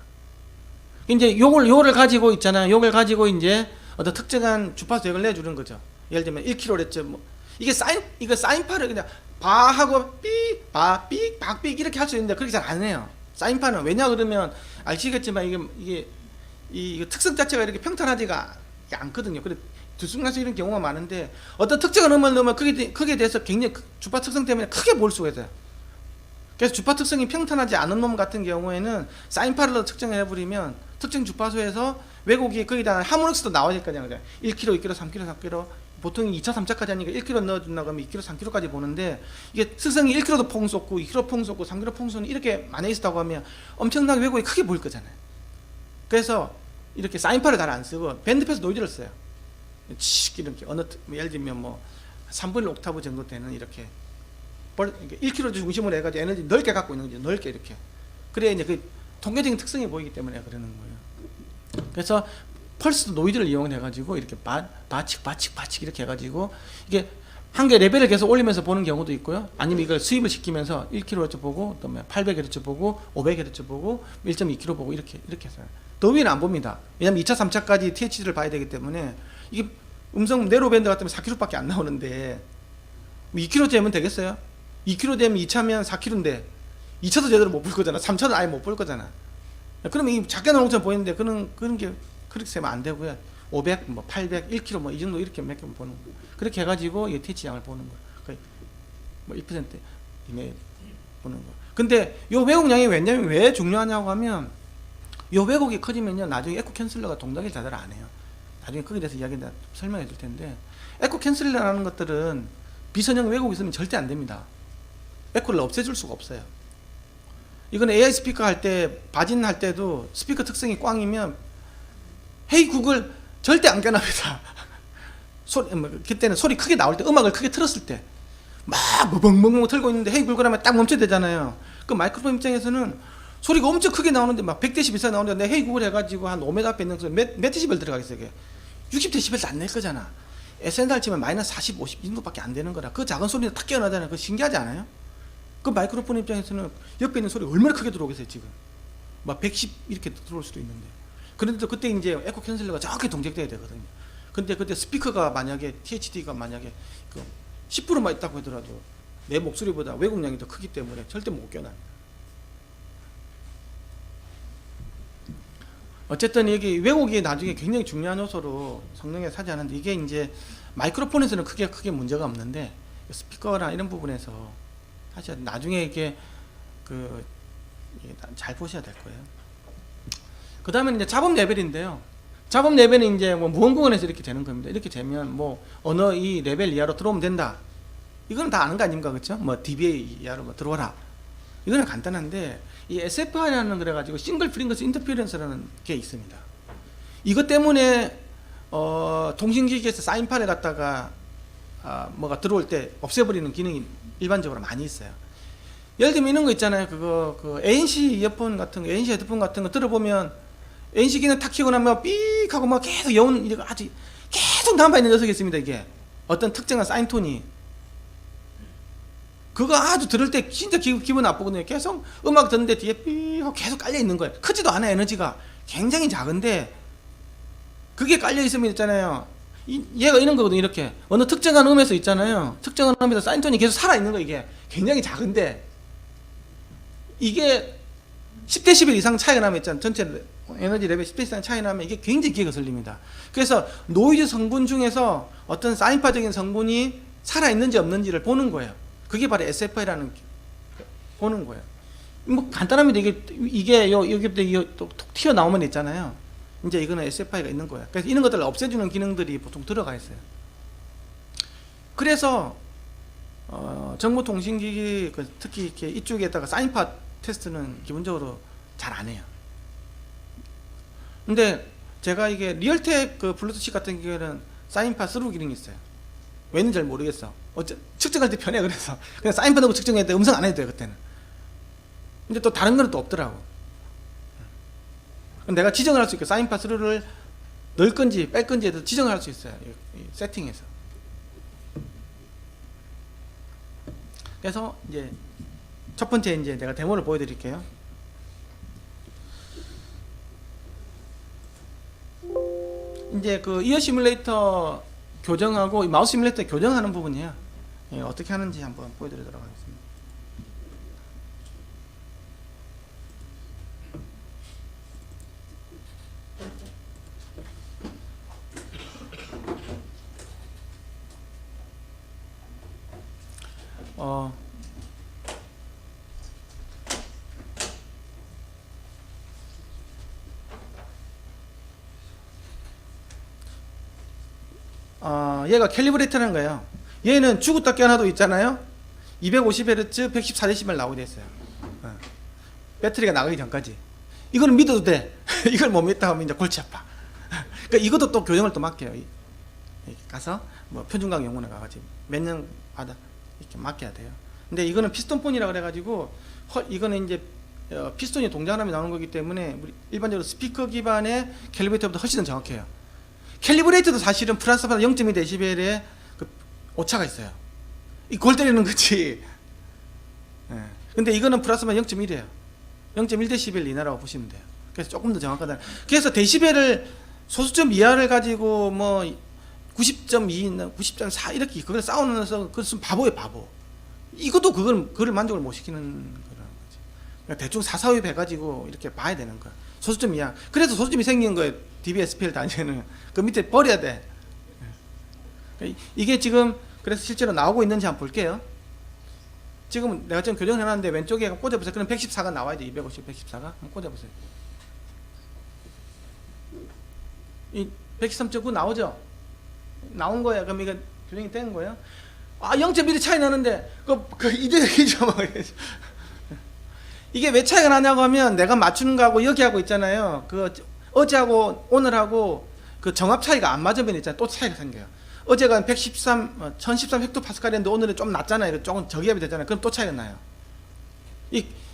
이제 요걸 가지고 있잖아요. 요걸 가지고 이제 어떤 특정한 주파수 대역을 내주는 거죠. 예를 들면 1kHz 뭐. 이거 사인파를 그냥 바하고 삑 이렇게 할 수 있는데 그렇게 잘 안 해요. 사인파는. 왜냐 그러면 아시겠지만 이게 이 특성 자체가 이렇게 평탄하지가 않거든요. 그래 들쑥날쑥 이런 경우가 많은데 어떤 특정한 음을 넣으면 거기에 대해서 굉장히 주파 특성 때문에 크게 볼 수가 있어요. 그래서 주파 특성이 평탄하지 않은 놈 같은 경우에는 사인파를 측정을 해버리면 특정 주파수에서 왜곡이 거기다 하모닉스도 나와야 될 거잖아요. 1kg, 2kg, 3kg, 4kg 보통 2차, 3차까지 하니까 1kg 넣어준다고 하면 2kg, 3kg까지 보는데 이게 특성이 1kg도 퐁 쏟고 2kg 퐁 쏟고 3kg 퐁 쏟는 이렇게 많이 있었다고 하면 엄청나게 왜곡이 크게 보일 거잖아요. 그래서 이렇게 사인파를 잘 안 쓰고 밴드패스 노이즈를 써요. 이렇게 어느 예를 들면 뭐 3분의 1옥타브 정도 되는 이렇게 1kg 중심으로 해가지고 에너지 넓게 갖고 있는 거죠. 넓게 이렇게. 그래야 이제 그 통계적인 특성이 보이기 때문에 그러는 거예요. 그래서 펄스 노이즈를 이용해가지고 이렇게 바칙 이렇게 해가지고 이게 한 개 레벨을 계속 올리면서 보는 경우도 있고요. 아니면 이걸 수입을 시키면서 1kHz 보고, 또 800Hz 보고, 500Hz 보고, 1.2kg 보고 이렇게 해서 더 위는 안 봅니다. 왜냐면 2차, 3차까지 THD를 봐야 되기 때문에 이게 음성 네로 밴드 같으면 4kg밖에 안 나오는데 2kg 되면 되겠어요? 2kg 되면 2차면 4kg인데 2차도 제대로 못 볼 거잖아. 3차도 아예 못 볼 거잖아. 그러면 이 작게 나온 것처럼 보이는데 그런 게 그렇게 세면 안 되고요. 500, 뭐 800, 1kg 뭐 이 정도 이렇게 몇 개 보는 거. 그렇게 해가지고 이 TH 양을 보는 거. 거의 뭐 1% 이내 보는 거. 근데 요 왜곡량이 왜 중요하냐고 하면 요 왜곡이 커지면요 나중에 에코 캔슬러가 동작을 제대로 안 해요. 나중에 거기에 대해서 이야기 설명해 줄 텐데 에코 캔슬러라는 것들은 비선형 왜곡이 있으면 절대 안 됩니다. 에코를 없애줄 수가 없어요. 이건 AI 스피커 할 때 바진 할 때도 스피커 특성이 꽝이면 헤이 구글 절대 안 깨납니다. 그때는 소리 크게 나올 때 음악을 크게 틀었을 때 막 멍멍멍 틀고 있는데 헤이 구글 하면 딱 멈춰야 되잖아요. 그 마이크로폰 입장에서는 소리가 엄청 크게 나오는데 막 100dB 이상 나오는데 내 헤이 구글 해가지고 한 5m 앞에 있는 몇 데시벨 들어가겠어요. 이게 60dB도 안 낼 거잖아. SNR 치면 마이너스 40, 50 이 정도밖에 안 되는 거라. 그 작은 소리는 탁 깨어나잖아요. 그거 신기하지 않아요? 그 마이크로폰 입장에서는 옆에 있는 소리가 얼마나 크게 들어오겠어요 지금. 막 110 이렇게 들어올 수도 있는데. 그런데도 그때 이제 에코 캔슬러가 정확히 동작돼야 되거든요. 근데 그때 스피커가 만약에 THD가 만약에 그 10%만 있다고 하더라도 내 목소리보다 왜곡량이 더 크기 때문에 절대 못 깨어납니다. 어쨌든 이게 왜곡이 나중에 굉장히 중요한 요소로 성능에 차지하는데 이게 이제 마이크로폰에서는 크게 문제가 없는데 스피커나 이런 부분에서 사실 나중에 이게 잘 보셔야 될 거예요. 그 다음에 이제 잡음 레벨인데요. 잡음 레벨은 이제 뭐 무언공원에서 이렇게 되는 겁니다. 이렇게 되면 뭐 어느 이 레벨 이하로 들어오면 된다. 이거는 다 아는 거 아닙니까? 그렇죠? 뭐 DBA 이하로 뭐 들어와라. 이거는 간단한데 이 SFI라는 그래가지고 싱글 프링거스 인터피런스라는 게 있습니다. 이것 때문에 통신기기에서 사인판에 갖다가 뭐가 들어올 때 없애버리는 기능이 일반적으로 많이 있어요. 예를 들면 이런 거 있잖아요. 그 ANC 이어폰 같은 거, ANC 헤드폰 같은 거 들어보면 ANC 기능 탁 키고 나면 삑 하고 막 계속 여운 이거 아주 계속 남아 있는 녀석이 있습니다. 이게 어떤 특정한 사인톤이 그거 아주 들을 때 진짜 기분 나쁘거든요. 계속 음악 듣는데 뒤에 삐 하고 계속 깔려 있는 거예요. 크지도 않아요. 에너지가 굉장히 작은데 그게 깔려 있으면 있잖아요. 얘가 이런 거거든요. 이렇게 어느 특정한 음에서 있잖아요. 특정한 음에서 사인톤이 계속 살아 있는 거. 이게 굉장히 작은데 이게 10dB 이상 차이가 나면 있잖아요. 전체 에너지 레벨 10dB 이상 차이 나면 이게 굉장히 귀에 거슬립니다. 그래서 노이즈 성분 중에서 어떤 사인파적인 성분이 살아있는지 없는지를 보는 거예요. 그게 바로 SFI라는 보는 거예요. 뭐 간단합니다. 이게 여기부터 톡 튀어나오면 있잖아요. 이제 이거는 SFI가 있는 거예요. 그래서 이런 것들을 없애주는 기능들이 보통 들어가 있어요. 그래서 정보통신기기 특히 이렇게 이쪽에다가 사인파 테스트는 기본적으로 잘 안 해요. 근데 제가 이게 리얼텍 그 블루투스 같은 경우에는 사인파 스루 기능이 있어요. 왜는 잘 모르겠어. 측정할 때 편해. 그래서 그냥 사인파 넣고 측정했는데 음성 안 해도 돼요. 그때는. 근데 또 다른 거는 또 없더라고. 내가 지정을 할 수 있고 사인파 스루를 넣을 건지 뺄 건지에 대해서 지정을 할 수 있어요. 이 세팅에서. 그래서 이제 첫 번째 이제 내가 데모를 보여드릴게요. 이제 그 이어 시뮬레이터 교정하고 마우스 시뮬레이터 교정하는 부분이에요. 예, 어떻게 하는지 한번 보여드리도록 하겠습니다. 얘가 캘리브레이터라는 거예요. 얘는 죽었다 깨어나도 있잖아요. 250Hz 114dB 나오게 돼 있어요. 배터리가 나가기 전까지. 이거는 믿어도 돼. 이걸 못 믿다 하면 이제 골치 아파. 그러니까 이것도 또 교정을 또 맡겨요. 가서 뭐 표준강 영문에 가가지고 몇 년마다 이렇게 맡겨야 돼요. 근데 이거는 피스톤폰이라 그래가지고 이거는 이제 피스톤이 동작함이 나오는 거기 때문에 우리 일반적으로 스피커 기반의 캘리브레이터보다 훨씬 더 정확해요. 캘리브레이터도 사실은 플러스보다 0.2dB의 그 오차가 있어요. 이 골 때리는 거지. 근데 이거는 플러스만 0.1이에요. 0.1dB 이하라고 보시면 돼요. 그래서 조금 더 정확하다. 그래서 데시벨을 소수점 이하를 가지고 뭐 90.2, 90.4 이렇게 그걸 싸우면서 그것은 바보예요, 바보. 이것도 그걸 만족을 못 시키는 거라는 거지. 그러니까 대충 사사오입 해가지고 이렇게 봐야 되는 거야. 소수점 이하. 그래서 소수점이 생긴 거예요. DBSPL 단위에는 그 밑에 버려야 돼. 이게 지금 그래서 실제로 나오고 있는지 한번 볼게요. 지금 내가 지금 교정을 해놨는데 왼쪽에 꽂아보세요. 그럼 114가 나와야 돼. 250, 114가. 한번 꽂아보세요. 이 113.9 나오죠? 나온 거야. 그럼 이거 교정이 된 거예요? 0.1이 차이 나는데, 이대적이죠. 이게 왜 차이가 나냐고 하면 내가 맞추는 거하고 여기하고 있잖아요. 어제하고 오늘하고 그 정합 차이가 안 맞으면 있잖아요. 또 차이가 생겨요. 어제가 1013 헥토파스칼이었는데 오늘은 좀 낮잖아요. 조금 저기압이 되잖아요. 그럼 또 차이가 나요.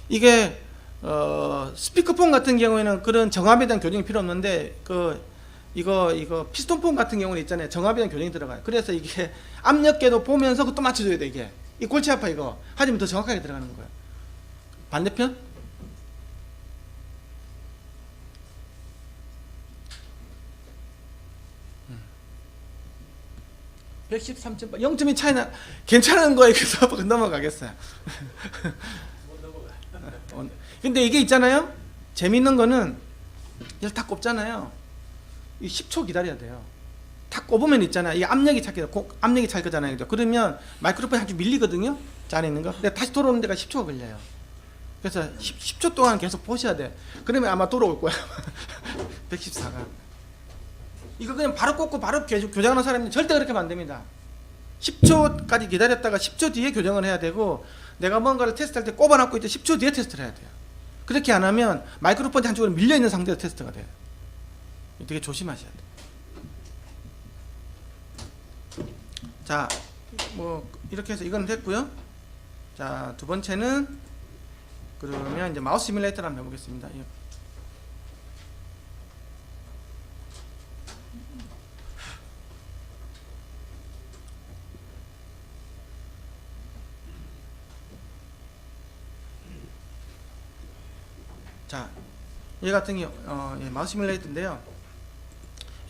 이게 스피커폰 같은 경우에는 그런 정합에 대한 교정이 필요 없는데 이거 피스톤폰 같은 경우는 있잖아요. 정합에 대한 교정이 들어가요. 그래서 이게 압력계도 보면서 그것도 맞춰줘야 돼. 이게 이 골치 아파 이거. 하지만 더 정확하게 들어가는 거예요. 반대편? 113.8 0.2 차이나 괜찮은 거에 그래서 넘어가겠어요. 근데 이게 있잖아요. 재밌는 거는 이걸 다 꼽잖아요. 이 10초 기다려야 돼요. 다 꼽으면 있잖아요. 이 압력이 찰 거잖아요. 그죠? 그러면 마이크로폰이 아주 밀리거든요. 자 안에 있는 거. 근데 다시 돌아오는 데가 10초가 걸려요. 그래서 10초 동안 계속 보셔야 돼. 그러면 아마 돌아올 거야. 114가. 이거 그냥 바로 꽂고 바로 교정하는 사람은 절대 그렇게 하면 안 됩니다. 10초까지 기다렸다가 10초 뒤에 교정을 해야 되고, 내가 뭔가를 테스트할 때 꼽아놓고 있을 때 10초 뒤에 테스트를 해야 돼요. 그렇게 안 하면 마이크로폰이 한쪽으로 밀려있는 상태에서 테스트가 돼요. 되게 조심하셔야 돼요. 자, 뭐 이렇게 해서 이건 됐고요. 자, 두 번째는 그러면 이제 마우스 시뮬레이터를 한번 해보겠습니다. 자, 얘 같은 경우 마우스 시뮬레이터인데요.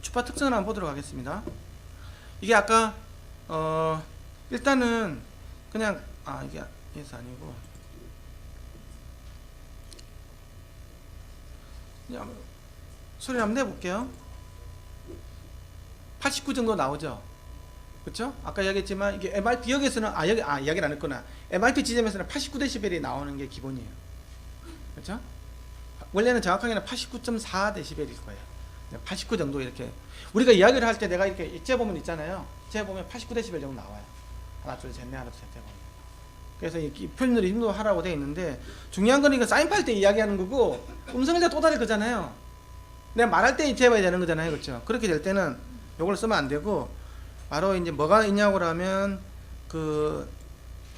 주파 특성을 한번 보도록 하겠습니다. 이게 아까 일단은 그냥 이게 얘서 아니고 그냥 소리 한번 내볼게요. 89 정도 나오죠. 그렇죠? 아까 얘기했지만 이게 MRP 여기에서는 이야기를 안 했구나. MRP 지점에서는 89dB이 나오는 게 기본이에요. 그렇죠? 원래는 정확하게는 89.4dB일 거예요. 89 정도 이렇게 우리가 이야기를 할 때 내가 이렇게 재보면 있잖아요. 재보면 89dB 정도 나와요. 하나 둘 셋 넷 하나 둘 셋 재보면. 그래서 이 표현으로 힘도하라고 되어 있는데, 중요한 건 이거 사인팔 때 이야기하는 거고, 음성을 또 다를 거잖아요. 내가 말할 때 재봐야 되는 거잖아요. 그렇죠? 그렇게 될 때는 이걸 쓰면 안 되고, 바로 이제 뭐가 있냐고 하면 그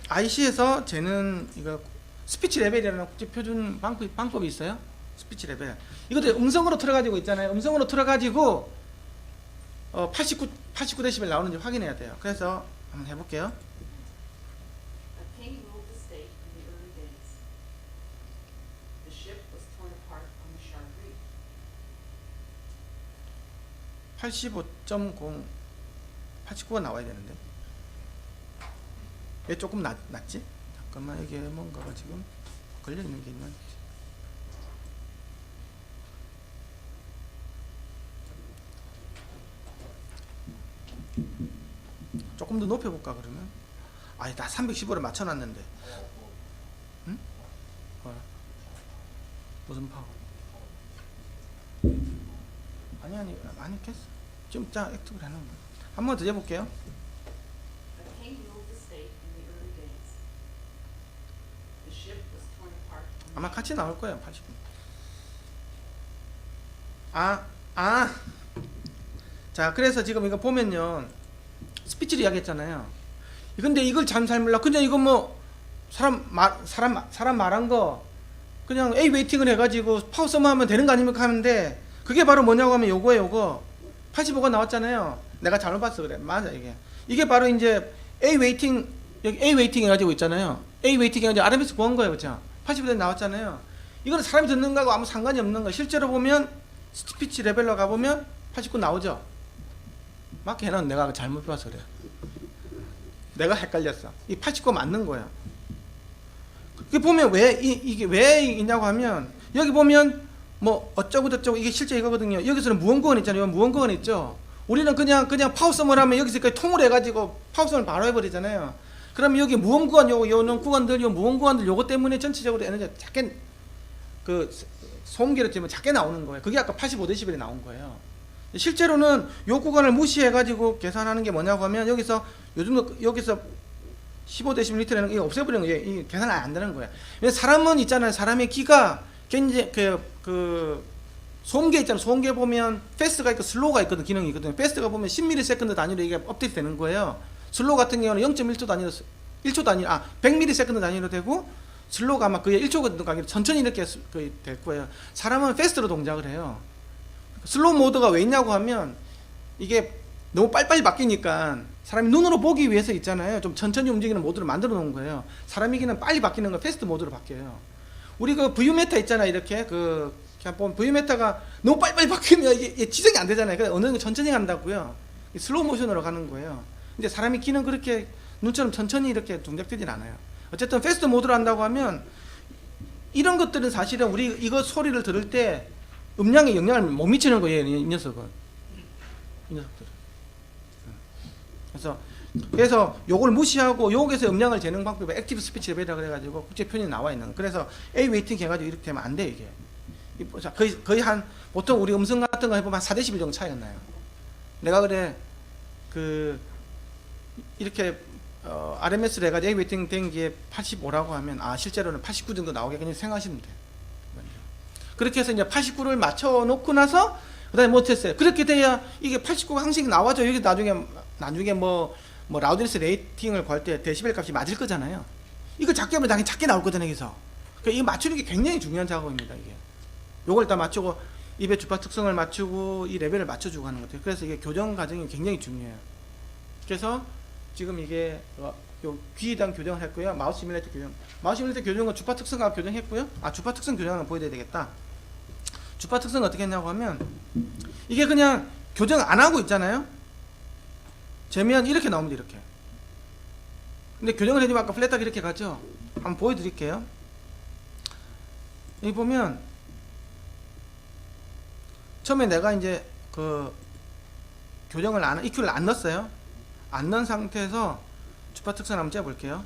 IC에서 쟤는 이거 스피치 레벨이라는 국제 표준 방법이 있어요. 스피치 레벨. 이것도 음성으로 틀어가지고 있잖아요. 음성으로 틀어가지고 89dB 나오는지 확인해야 돼요. 그래서 한번 해볼게요. 85.0 89가 나와야 되는데 왜 조금 낮지? 잠깐만, 이게 뭔가가 지금 걸려있는 게 있나? 조금 더 높여볼까 그러면? 나 315를 맞춰놨는데. 응? 무슨 파워? 아니 켰어. 지금 액티브를 해놓은 거야. 한 번 더 해볼게요. A king ruled the state in the early days. The ship was torn apart. 아마 같이 나올 거예요. 80분. 자, 그래서 지금 이거 보면요. 스피치를 이야기했잖아요. 근데 이걸 잘못 몰라. 그냥 이거 뭐 사람 말한 거 그냥 A 웨이팅을 해가지고 파워 서머하면 되는 거 아닙니까 하는데 그게 바로 뭐냐고 하면 요거예요. 요거 85가 나왔잖아요. 내가 잘못 봤어 그래. 맞아 이게 바로 이제 A 웨이팅 여기 A 웨이팅 해가지고 있잖아요. A 웨이팅 해가지고 RMS 구한 거예요, 그렇죠? 85대 나왔잖아요. 이거는 사람이 듣는 거하고 아무 상관이 없는 거. 실제로 보면 스피치 레벨로 가보면 89 나오죠. 막 걔는 내가 잘못 봐서 그래. 내가 헷갈렸어. 이 89 맞는 거야. 이게 보면 이게 왜 있냐고 하면 여기 보면 뭐 어쩌고 저쩌고 이게 실제 이거거든요. 여기서는 무언구원 있잖아요. 무언구원 있죠. 우리는 그냥 파워섬을 하면 여기서까지 통을 해가지고 파워섬을 바로 해버리잖아요. 그러면 여기 무언구원 요는 구간들 요 무언구원들 요거 때문에 전체적으로 에너지가 작게 그 소음기를 찌면 작게 나오는 거예요. 그게 아까 85dB이 나온 거예요. 실제로는 요 구간을 무시해가지고 계산하는 게 뭐냐고 하면 여기서 요즘 여기서 15dB 리터라는 게 없애버리는 거예요. 이 계산 안 되는 거예요. 사람은 있잖아요. 사람의 귀가 굉장히 그 소음계 있잖아요. 소음계 보면 패스트가 있고 슬로우가 있거든. 기능이 있거든요. 패스트가 보면 10ms 단위로 이게 업데이트 되는 거예요. 슬로우 같은 경우는 0.1초 단위로 1초 단위 100ms 단위로 되고 슬로우가 아마 그게 1초 가기로 천천히 이렇게 될 거예요. 사람은 패스트로 동작을 해요. 슬로우 모드가 왜 있냐고 하면 이게 너무 빨리빨리 바뀌니까 사람이 눈으로 보기 위해서 있잖아요. 좀 천천히 움직이는 모드를 만들어 놓은 거예요. 사람이기는 빨리 바뀌는 거 패스트 모드로 바뀌어요. 우리 그 VU메타 있잖아요. 이렇게 그냥 보면 VU메타가 너무 빨리빨리 바뀌면 이게 지정이 안 되잖아요. 그래서 어느 정도 천천히 간다고요. 슬로우 모션으로 가는 거예요. 근데 사람이 키는 그렇게 눈처럼 천천히 이렇게 동작되진 않아요. 어쨌든 패스트 모드로 한다고 하면 이런 것들은 사실은 우리 이거 소리를 들을 때 음량에 영향을 못 미치는 거예요. 이 녀석은. 이 녀석들은. 그래서 요걸 무시하고 여기서 음량을 재는 방법이 액티브 스피치 레벨이라 그래가지고 국제 표현이 나와 있는 거. 그래서 A 웨이팅 해가지고 이렇게 되면 안 돼 이게. 거의 한 보통 우리 음성 같은 거 해보면 한 4dB 정도 차이가 나요. 내가 그래 이렇게 RMS를 해가지고 A 웨이팅 된 게 85라고 하면 실제로는 89 정도 나오겠군요 생각하시면 돼요. 그렇게 해서 이제 89를 맞춰 놓고 나서 그다음에 못했어요. 그렇게 돼야 이게 89가 항상 나와줘. 여기 나중에 뭐 라우드니스 레이팅을 구할 때 데시벨 값이 맞을 거잖아요. 이거 작게 하면 당연히 작게 나올 거잖아요. 여기서. 그러니까 이거 맞추는 게 굉장히 중요한 작업입니다. 이게. 요걸 다 맞추고 입의 주파 특성을 맞추고 이 레벨을 맞춰주고 하는 것 같아요. 그래서 이게 교정 과정이 굉장히 중요해요. 그래서 지금 이게 요 귀에 대한 교정을 했고요. 마우스 시뮬레이터 교정. 마우스 시뮬레이터 교정은 주파 특성과 교정했고요. 주파 특성 교정은 보여드려야 되겠다. 주파 특성은 어떻게 했냐고 하면 이게 그냥 교정 안 하고 있잖아요. 재면 이렇게 나옵니다. 이렇게. 근데 교정을 해주면 아까 플랫하게 이렇게 가죠. 한번 보여드릴게요. 여기 보면 처음에 내가 이제 그 교정을 EQ를 안 넣었어요. 안 넣은 상태에서 주파 특성 한번 재볼게요.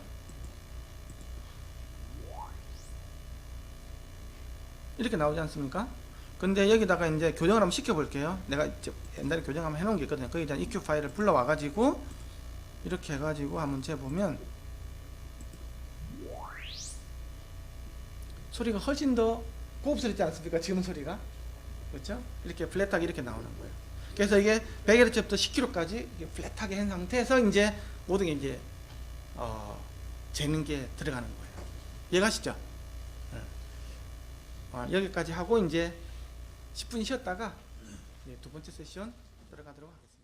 이렇게 나오지 않습니까? 근데 여기다가 이제 교정을 한번 시켜볼게요. 내가 옛날에 교정 한번 해놓은 게 있거든요. 거기다 EQ 파일을 불러와가지고 이렇게 해가지고 한번 재보면 소리가 훨씬 더 고급스럽지 않습니까? 지금 소리가. 그렇죠? 이렇게 플랫하게 이렇게 나오는 거예요. 그래서 이게 100Hz부터 10kH까지 플랫하게 한 상태에서 이제 모든 게 이제 재는 게 들어가는 거예요. 이해가시죠? 여기까지 하고 이제 10분 쉬었다가 두 번째 세션 들어가도록 하겠습니다.